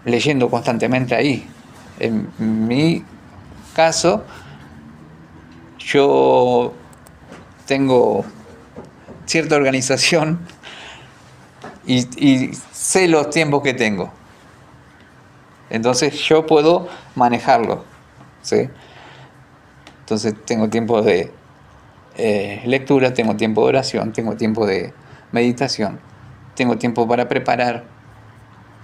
leyendo constantemente ahí. En mi caso, yo tengo cierta organización y sé los tiempos que tengo. Entonces yo puedo manejarlo, ¿sí? Entonces tengo tiempo de lectura, tengo tiempo de oración, tengo tiempo de meditación, tengo tiempo para preparar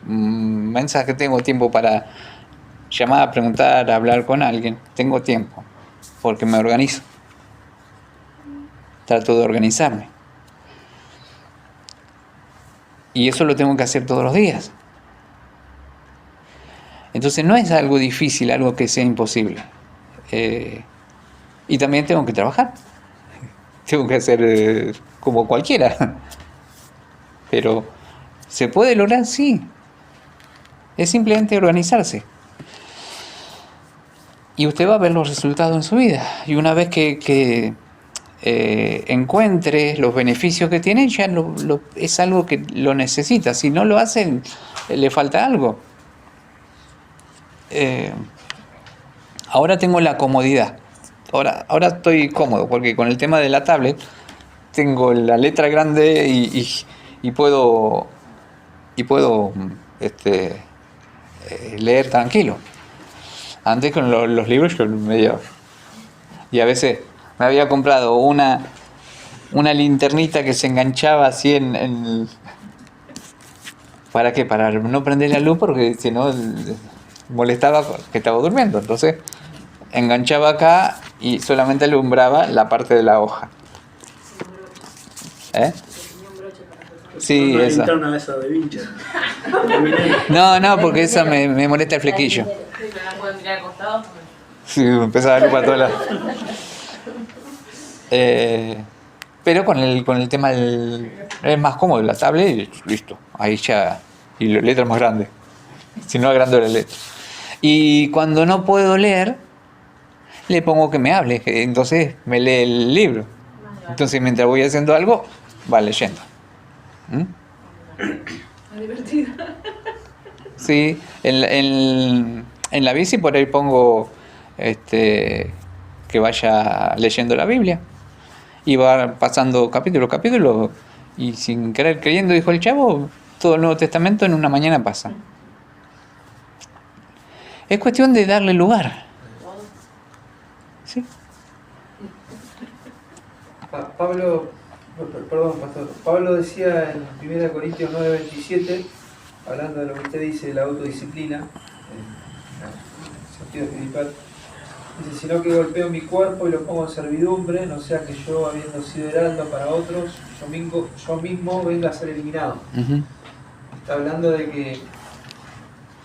mensajes, tengo tiempo para llamar, preguntar, hablar con alguien, tengo tiempo. Porque me organizo. Trato de organizarme. Y eso lo tengo que hacer todos los días. Entonces no es algo difícil, algo que sea imposible. Y también tengo que trabajar. Tengo que hacer como cualquiera. Pero ¿se puede lograr? Sí. Es simplemente organizarse. Y usted va a ver los resultados en su vida. Y una vez que encuentre los beneficios que tiene, ya es algo que lo necesita. Si no lo hacen, le falta algo. Ahora tengo la comodidad. Ahora estoy cómodo, porque con el tema de la tablet tengo la letra grande y puedo leer tranquilo. Antes con los libros yo medio... Y a veces me había comprado una linternita que se enganchaba así ¿para qué? Para no prender la luz, porque si no molestaba que estaba durmiendo. Entonces enganchaba acá y solamente alumbraba la parte de la hoja. Sí, no esa. Una esa de vincha. No, porque esa me molesta el flequillo. Sí, pero la pueden mirar al costado. Sí. Sí, me empezaba a ver para todos lados. Pero con el tema es más cómodo la tablet y listo. Ahí ya. Y la letra más grande. Si no agrando la letra. Y cuando no puedo leer, le pongo que me hable. Entonces me lee el libro. Entonces mientras voy haciendo algo, va leyendo. ¿Mm? Es divertido. Sí, en la bici por ahí pongo que vaya leyendo la Biblia y va pasando capítulo a capítulo y sin querer creyendo, dijo el chavo, todo el Nuevo Testamento en una mañana pasa. Es cuestión de darle lugar. Sí. Pablo, perdón, pastor. Pablo decía en 1 Corintios 9:27, hablando de lo que usted dice, la autodisciplina, en sentido espiritual, dice, sino que golpeo mi cuerpo y lo pongo en servidumbre, no sea que yo, habiendo sido heraldo para otros, yo mismo venga a ser eliminado. Uh-huh. Está hablando de que,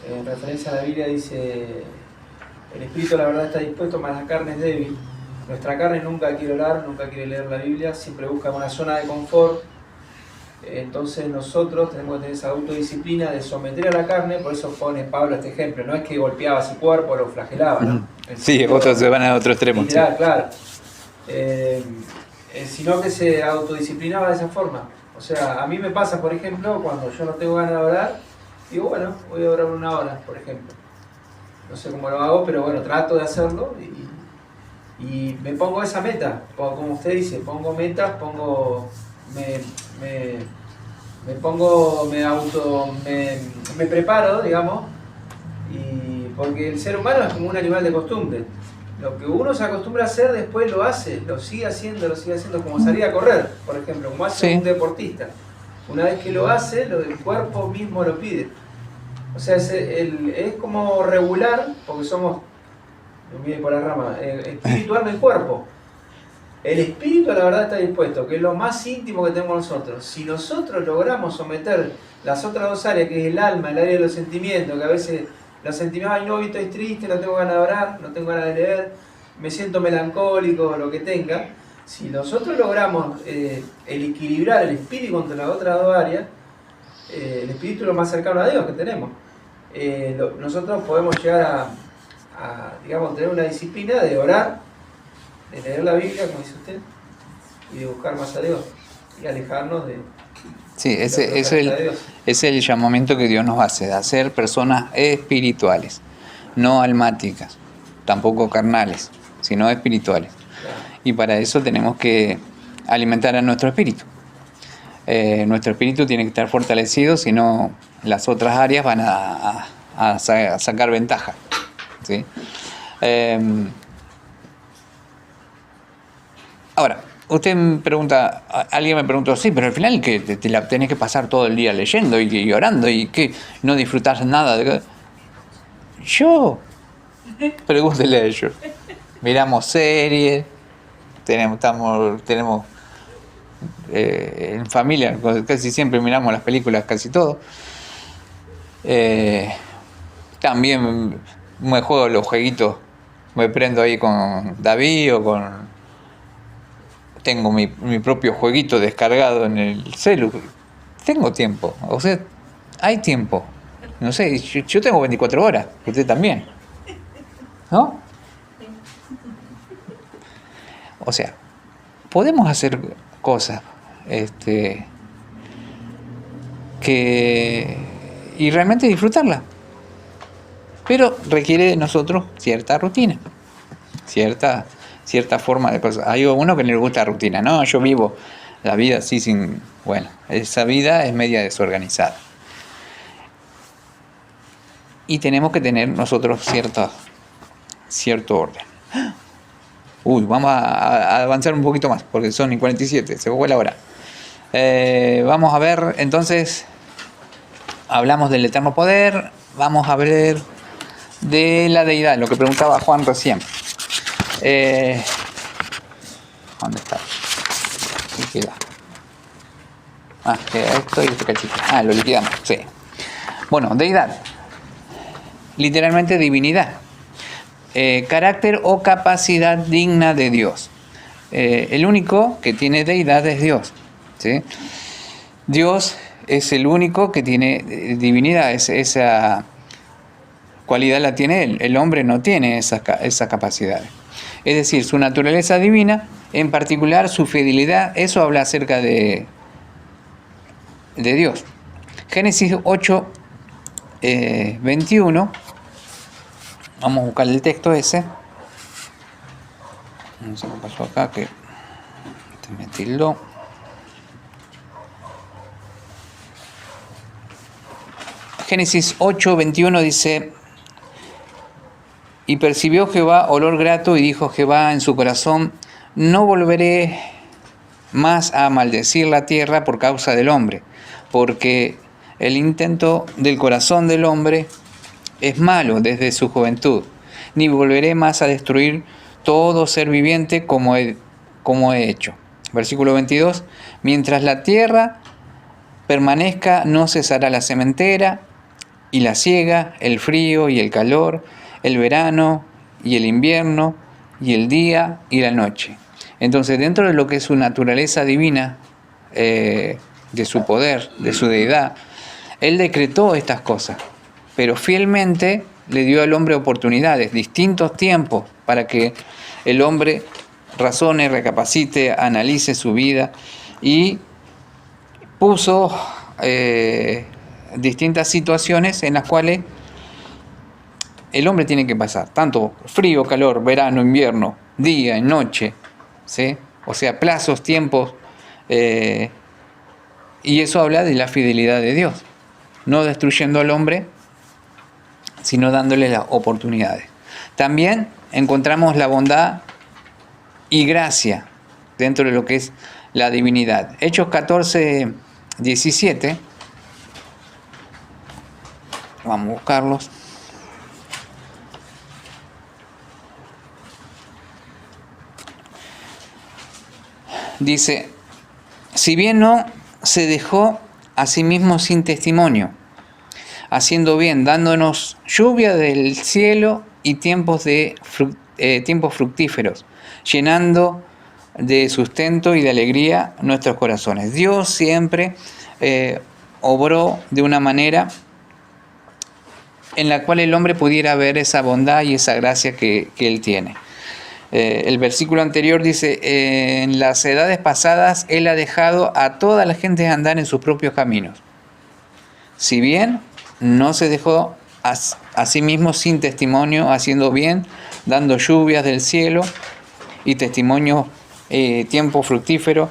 en referencia a la Biblia, dice, el espíritu la verdad está dispuesto, mas la carne es débil. Nuestra carne nunca quiere orar, nunca quiere leer la Biblia, siempre busca una zona de confort. Entonces nosotros tenemos que tener esa autodisciplina de someter a la carne, por eso pone Pablo este ejemplo, no es que golpeaba su cuerpo, lo flagelaba, ¿no? Sí, otros se van a otro extremo. Literal, Sí. claro. Sino que se autodisciplinaba de esa forma. O sea, a mí me pasa, por ejemplo, cuando yo no tengo ganas de orar, digo, bueno, voy a orar 1 hora, por ejemplo. No sé cómo lo hago, pero bueno, trato de hacerlo y me pongo esa meta, como usted dice, pongo metas, me preparo, digamos, y porque el ser humano es como un animal de costumbre. Lo que uno se acostumbra a hacer después lo hace, lo sigue haciendo, como salir a correr, por ejemplo, como hace Sí. un deportista. Una vez que lo hace, el cuerpo mismo lo pide. O sea, es como regular, porque somos, no mire por la rama, espiritual del cuerpo. El espíritu, la verdad, está dispuesto, que es lo más íntimo que tenemos nosotros. Si nosotros logramos someter las otras 2 áreas, que es el alma, el área de los sentimientos, que a veces los sentimientos, ay no, hoy estoy triste, no tengo ganas de orar, no tengo ganas de leer, me siento melancólico, lo que tenga. Si nosotros logramos el equilibrar el espíritu entre las otras 2 áreas, el espíritu es lo más cercano a Dios que tenemos. Nosotros podemos llegar a, digamos, tener una disciplina de orar, de leer la Biblia, como dice usted, y de buscar más a Dios, y alejarnos de... Sí, ese es el llamamiento que Dios nos hace, de hacer personas espirituales, no almáticas, tampoco carnales, sino espirituales. Claro. Y para eso tenemos que alimentar a nuestro espíritu. Nuestro espíritu tiene que estar fortalecido, si no las otras áreas van a sacar ventaja. ¿Sí? Ahora, usted me pregunta, alguien me preguntó, sí, pero al final que te la tenés que pasar todo el día leyendo y orando y que no disfrutás nada de... Yo, pregúntele a ellos. Miramos series, tenemos en familia, casi siempre miramos las películas, casi todo. También me juego los jueguitos, me prendo ahí con David o con... Tengo mi propio jueguito descargado en el celu. Tengo tiempo, o sea, hay tiempo. No sé, yo tengo 24 horas, usted también. ¿No? O sea, podemos hacer cosas y realmente disfrutarla. Pero requiere de nosotros cierta rutina, cierta forma de cosas. Hay uno que no le gusta la rutina. No, yo vivo la vida así sin... Bueno, esa vida es media desorganizada. Y tenemos que tener nosotros cierto orden. Uy, vamos a avanzar un poquito más, porque son y 47, se fue la hora. Vamos a ver, entonces, hablamos del eterno poder, vamos a ver de la deidad, lo que preguntaba Juan recién. ¿Dónde está? ¿Qué queda? Esto y este cachito. Lo liquidamos, sí. Bueno, deidad. Literalmente divinidad. Carácter o capacidad digna de Dios. el único que tiene deidad es Dios, ¿sí? Dios es el único que tiene divinidad, esa cualidad la tiene Él. El hombre no tiene esa capacidad. Es decir, su naturaleza divina, en particular su fidelidad, eso habla acerca de Dios. Génesis 8, 21, vamos a buscar el texto ese. No sé qué pasó acá, que me tildó. Génesis 8, 21 dice: y percibió Jehová olor grato, y dijo Jehová en su corazón: no volveré más a maldecir la tierra por causa del hombre, porque el intento del corazón del hombre es malo desde su juventud, ni volveré más a destruir todo ser viviente como he hecho. Versículo 22, mientras la tierra permanezca, no cesará la sementera y la siega, el frío y el calor, el verano y el invierno, y el día y la noche. Entonces, dentro de lo que es su naturaleza divina, de su poder, de su deidad, Él decretó estas cosas, pero fielmente le dio al hombre oportunidades, distintos tiempos, para que el hombre razone, recapacite, analice su vida, y puso distintas situaciones en las cuales el hombre tiene que pasar, tanto frío, calor, verano, invierno, día, noche, ¿sí? O sea, plazos, tiempos, y eso habla de la fidelidad de Dios, no destruyendo al hombre, sino dándole las oportunidades. También encontramos la bondad y gracia dentro de lo que es la divinidad. Hechos 14, 17, vamos a buscarlos. Dice: si bien no se dejó a sí mismo sin testimonio, haciendo bien, dándonos lluvia del cielo y tiempos fructíferos, llenando de sustento y de alegría nuestros corazones. Dios siempre obró de una manera en la cual el hombre pudiera ver esa bondad y esa gracia que Él tiene. El versículo anterior dice: en las edades pasadas Él ha dejado a toda la gente andar en sus propios caminos. Si bien no se dejó a sí mismo sin testimonio, haciendo bien, dando lluvias del cielo y testimonio, tiempo fructífero,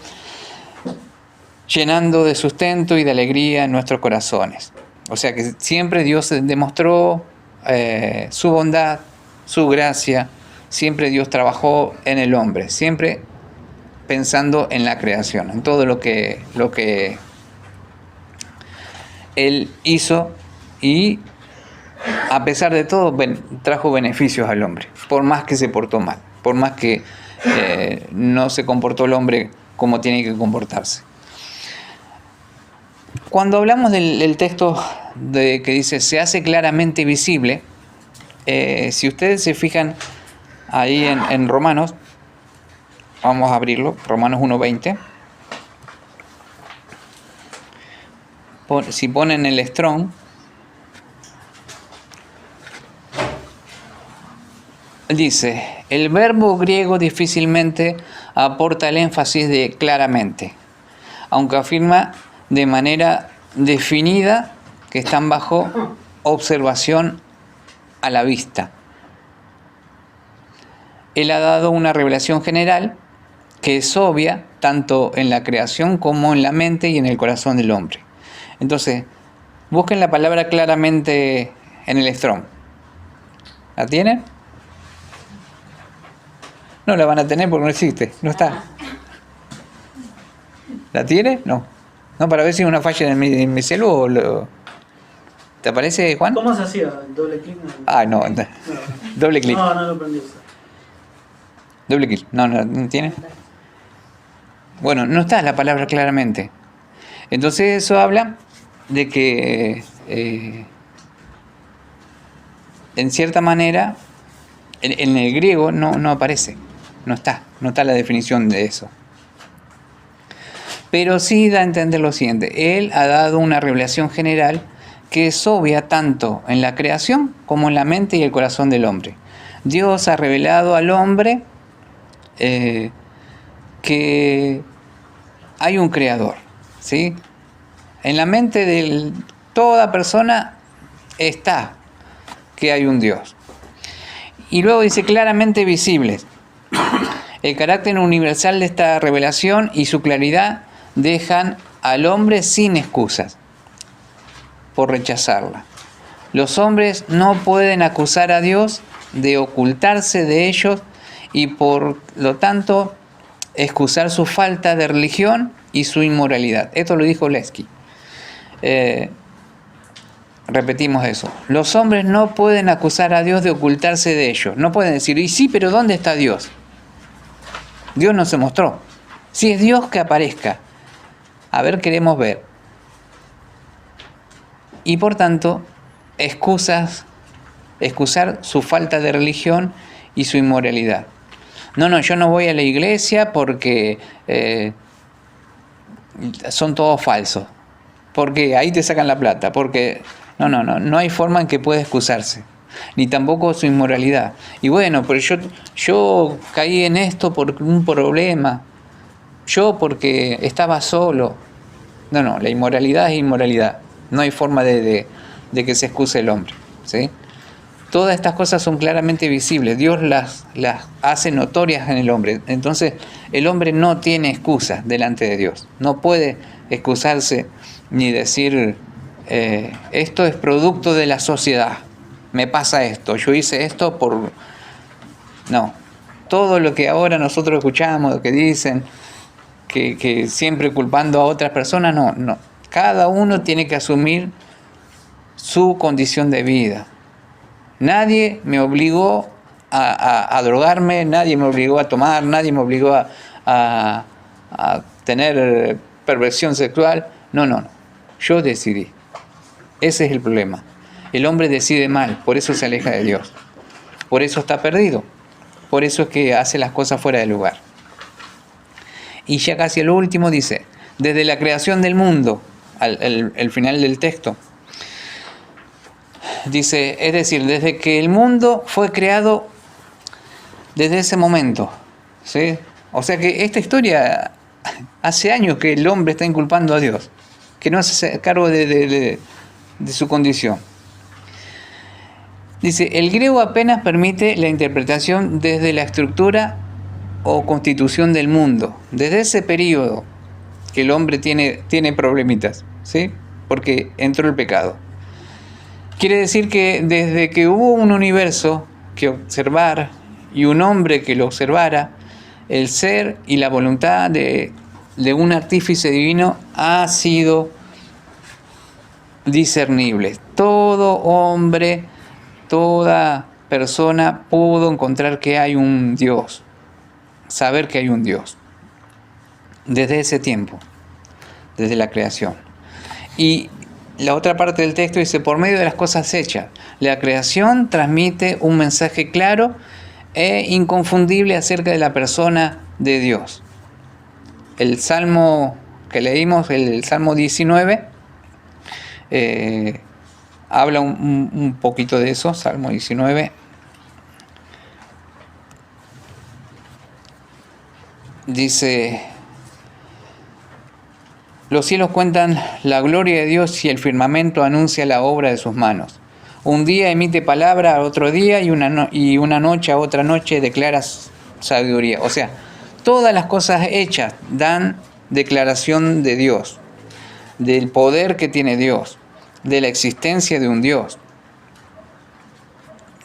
llenando de sustento y de alegría nuestros corazones. O sea que siempre Dios demostró su bondad, su gracia. Siempre Dios trabajó en el hombre, siempre pensando en la creación, en todo lo que Él hizo, y a pesar de todo trajo beneficios al hombre, por más que se portó mal, por más que no se comportó el hombre como tiene que comportarse. Cuando hablamos del texto que dice: se hace claramente visible, si ustedes se fijan ahí en Romanos, vamos a abrirlo, Romanos 1:20. Si ponen el Strong, dice: el verbo griego difícilmente aporta el énfasis de claramente, aunque afirma de manera definida que están bajo observación a la vista. Él ha dado una revelación general que es obvia tanto en la creación como en la mente y en el corazón del hombre. Entonces, busquen la palabra claramente en el Strong. ¿La tienen? No la van a tener porque no existe, no está. ¿La tiene? No. No, para ver si es una falla en mi celu o lo... ¿Te aparece, Juan? ¿Cómo se hacía? ¿Doble clic? No. Doble clic. No lo aprendí. Doble clic. No tiene. Bueno, no está la palabra claramente. Entonces eso habla de que en cierta manera en el griego no aparece. no está la definición de eso. Pero sí da a entender lo siguiente: Él ha dado una revelación general que es obvia tanto en la creación como en la mente y el corazón del hombre. Dios ha revelado al hombre que hay un creador, ¿sí? En la mente de toda persona está que hay un Dios. Y luego dice claramente visibles. El carácter universal de esta revelación y su claridad dejan al hombre sin excusas por rechazarla. Los hombres no pueden acusar a Dios de ocultarse de ellos y por lo tanto excusar su falta de religión y su inmoralidad. Esto lo dijo Lesky. Repetimos eso. Los hombres no pueden acusar a Dios de ocultarse de ellos. No pueden decir, y sí, pero ¿dónde está Dios? Dios no se mostró. Si es Dios, que aparezca. A ver, queremos ver. Y por tanto, excusar su falta de religión y su inmoralidad. No, yo no voy a la iglesia porque son todos falsos. Porque ahí te sacan la plata. Porque no hay forma en que pueda excusarse. Ni tampoco su inmoralidad. Y bueno, pero yo caí en esto por un problema. Yo porque estaba solo. No, la inmoralidad es inmoralidad. No hay forma de que se excuse el hombre, ¿sí? Todas estas cosas son claramente visibles. Dios las hace notorias en el hombre. Entonces, el hombre no tiene excusa delante de Dios. No puede excusarse ni decir, esto es producto de la sociedad. Me pasa esto, yo hice esto por... No. Todo lo que ahora nosotros escuchamos, que dicen, que siempre culpando a otras personas, no. Cada uno tiene que asumir su condición de vida. Nadie me obligó a drogarme, nadie me obligó a tomar, nadie me obligó a tener perversión sexual. No. Yo decidí. Ese es el problema. El hombre decide mal, por eso se aleja de Dios. Por eso está perdido. Por eso es que hace las cosas fuera de lugar. Y ya casi al último dice, desde la creación del mundo, el final del texto, dice, es decir, desde que el mundo fue creado, desde ese momento, ¿sí? O sea que esta historia, hace años que el hombre está inculpando a Dios, que no se hace cargo de su condición. Dice, el griego apenas permite la interpretación desde la estructura o constitución del mundo, desde ese periodo que el hombre tiene problemitas, ¿sí? Porque entró el pecado. Quiere decir que desde que hubo un universo que observar y un hombre que lo observara, el ser y la voluntad de un artífice divino ha sido discernible. Todo hombre, toda persona pudo encontrar que hay un Dios, saber que hay un Dios, desde ese tiempo, desde la creación. Y la otra parte del texto dice, por medio de las cosas hechas, la creación transmite un mensaje claro e inconfundible acerca de la persona de Dios. El Salmo que leímos, el Salmo 19, habla un poquito de eso, Salmo 19. Dice, los cielos cuentan la gloria de Dios y el firmamento anuncia la obra de sus manos. Un día emite palabra a otro día y una noche a otra noche declara sabiduría. O sea, todas las cosas hechas dan declaración de Dios, del poder que tiene Dios, de la existencia de un Dios.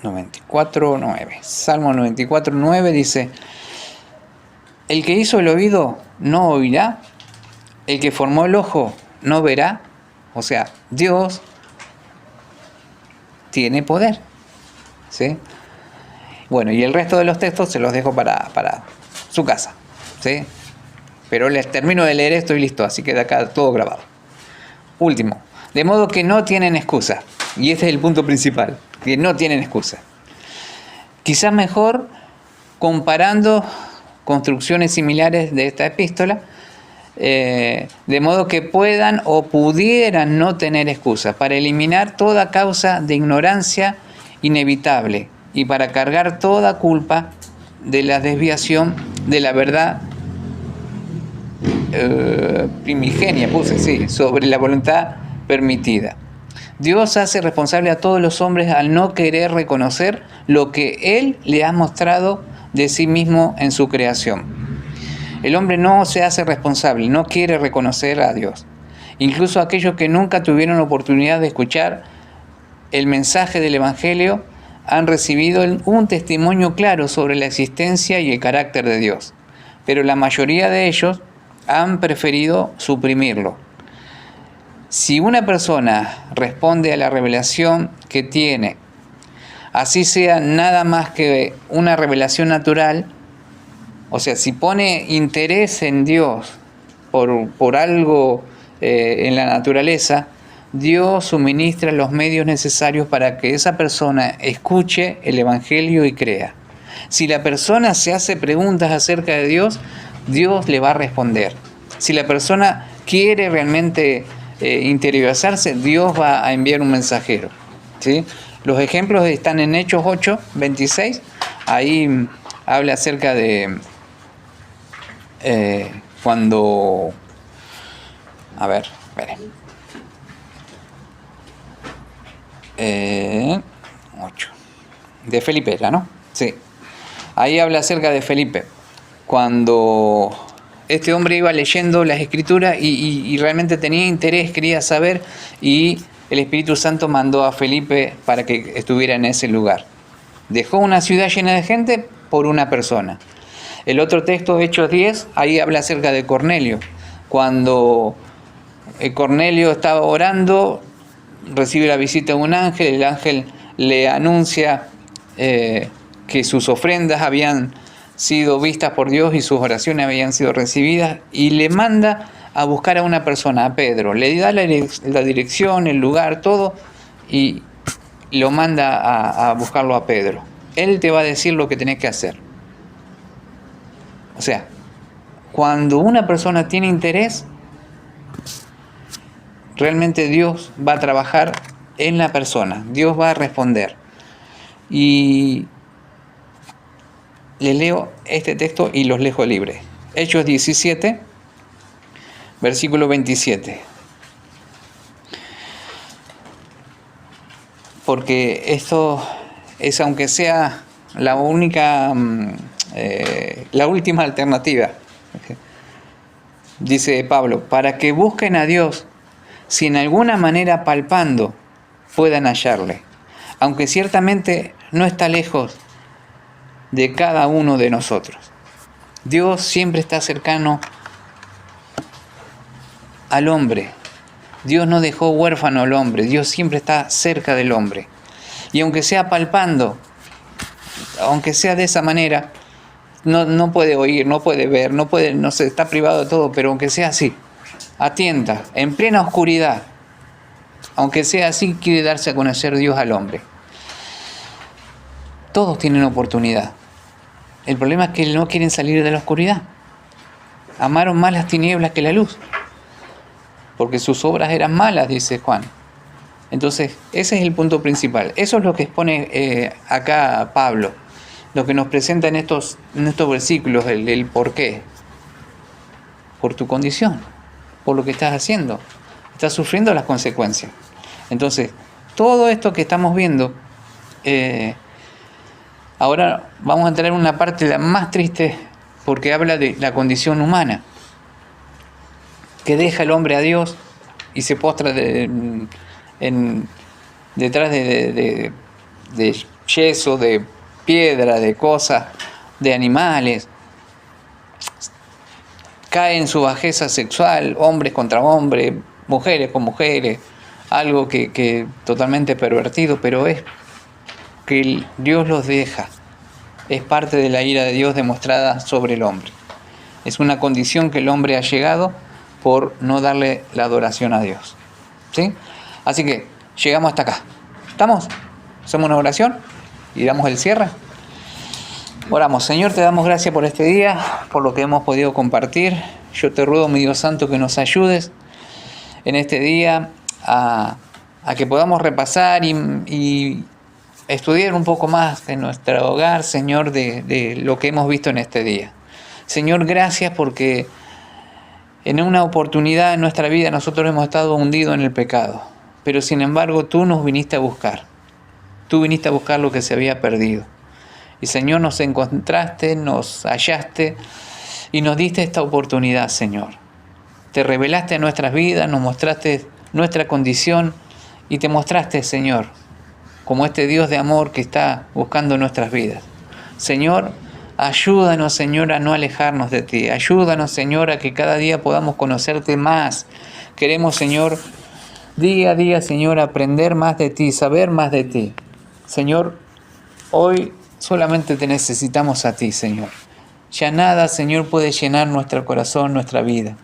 94:9. Salmo 94:9 dice, el que hizo el oído no oirá, el que formó el ojo no verá. O sea, Dios tiene poder, ¿sí? Bueno, y el resto de los textos se los dejo para su casa, ¿sí? Pero les termino de leer esto y listo, así queda acá todo grabado. Último, de modo que no tienen excusa, y este es el punto principal, que no tienen excusa. Quizás mejor comparando construcciones similares de esta epístola, de modo que puedan o pudieran no tener excusa, para eliminar toda causa de ignorancia inevitable y para cargar toda culpa de la desviación de la verdad primigenia, sobre la voluntad permitida. Dios hace responsable a todos los hombres al no querer reconocer lo que Él le ha mostrado de sí mismo en su creación. El hombre no se hace responsable, no quiere reconocer a Dios. Incluso aquellos que nunca tuvieron la oportunidad de escuchar el mensaje del Evangelio han recibido un testimonio claro sobre la existencia y el carácter de Dios, pero la mayoría de ellos han preferido suprimirlo. Si una persona responde a la revelación que tiene, así sea nada más que una revelación natural, o sea, si pone interés en Dios por algo en la naturaleza, Dios suministra los medios necesarios para que esa persona escuche el Evangelio y crea. Si la persona se hace preguntas acerca de Dios, Dios le va a responder. Si la persona quiere realmente interiorizarse, Dios va a enviar un mensajero, ¿sí? Los ejemplos están en Hechos 8, 26. Ahí habla acerca de cuando... A ver, espere. 8. De Felipe era, ¿no? Sí. Ahí habla acerca de Felipe. Cuando este hombre iba leyendo las Escrituras y realmente tenía interés, quería saber, y el Espíritu Santo mandó a Felipe para que estuviera en ese lugar. Dejó una ciudad llena de gente por una persona. El otro texto, Hechos 10, ahí habla acerca de Cornelio. Cuando Cornelio estaba orando, recibe la visita de un ángel, el ángel le anuncia que sus ofrendas habían sido vistas por Dios y sus oraciones habían sido recibidas, y le manda a buscar a una persona, a Pedro. Le da la dirección, el lugar, todo, y lo manda a buscarlo a Pedro. Él te va a decir lo que tenés que hacer. O sea, cuando una persona tiene interés, realmente Dios va a trabajar en la persona, Dios va a responder. Y les leo este texto y los dejo libres. Hechos 17, versículo 27. Porque esto es, aunque sea la única, la última alternativa. Dice Pablo, para que busquen a Dios, si en alguna manera palpando puedan hallarle, aunque ciertamente no está lejos de cada uno de nosotros. Dios siempre está cercano al hombre. Dios no dejó huérfano al hombre, Dios siempre está cerca del hombre. Y aunque sea palpando, aunque sea de esa manera, no puede oír, no puede ver, no se está privado de todo, pero aunque sea así, atienta, en plena oscuridad, aunque sea así, quiere darse a conocer Dios al hombre. Todos tienen oportunidad. El problema es que no quieren salir de la oscuridad. Amaron más las tinieblas que la luz, porque sus obras eran malas, dice Juan. Entonces, ese es el punto principal. Eso es lo que expone acá Pablo, lo que nos presenta en estos versículos, el por qué. Por tu condición, por lo que estás haciendo. Estás sufriendo las consecuencias. Entonces, todo esto que estamos viendo, ahora vamos a entrar en una parte la más triste, porque habla de la condición humana, que deja el hombre a Dios y se postra detrás de yeso, de piedra, de cosas, de animales. Cae en su bajeza sexual, hombres contra hombres, mujeres con mujeres, algo que totalmente pervertido, pero es que Dios los deja. Es parte de la ira de Dios demostrada sobre el hombre. Es una condición que el hombre ha llegado por no darle la adoración a Dios. ¿Sí? Así que llegamos hasta acá. ¿Estamos? ¿Hacemos una oración? Y damos el cierre. Oramos. Señor, te damos gracias por este día, por lo que hemos podido compartir. Yo te ruego, mi Dios Santo, que nos ayudes en este día a que podamos repasar y estudiar un poco más de nuestro hogar, Señor, de lo que hemos visto en este día. Señor, gracias porque en una oportunidad en nuestra vida nosotros hemos estado hundidos en el pecado, pero sin embargo tú nos viniste a buscar. Tú viniste a buscar lo que se había perdido. Y Señor, nos encontraste, nos hallaste y nos diste esta oportunidad, Señor. Te revelaste en nuestras vidas, nos mostraste nuestra condición y te mostraste, Señor, como este Dios de amor que está buscando nuestras vidas. Señor, ayúdanos, Señor, a no alejarnos de ti. Ayúdanos, Señor, a que cada día podamos conocerte más. Queremos, Señor, día a día, Señor, aprender más de ti, saber más de ti. Señor, hoy solamente te necesitamos a ti, Señor. Ya nada, Señor, puede llenar nuestro corazón, nuestra vida.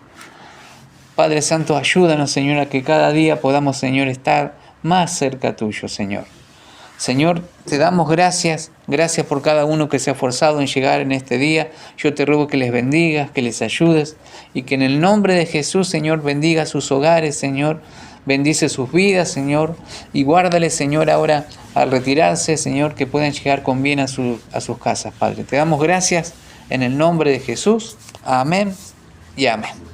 Padre Santo, ayúdanos, Señor, a que cada día podamos, Señor, estar más cerca tuyo, Señor. Señor, te damos gracias por cada uno que se ha esforzado en llegar en este día. Yo te ruego que les bendigas, que les ayudes y que en el nombre de Jesús, Señor, bendiga sus hogares, Señor. Bendice sus vidas, Señor, y guárdales, Señor, ahora al retirarse, Señor, que puedan llegar con bien a sus casas, Padre. Te damos gracias en el nombre de Jesús. Amén y amén.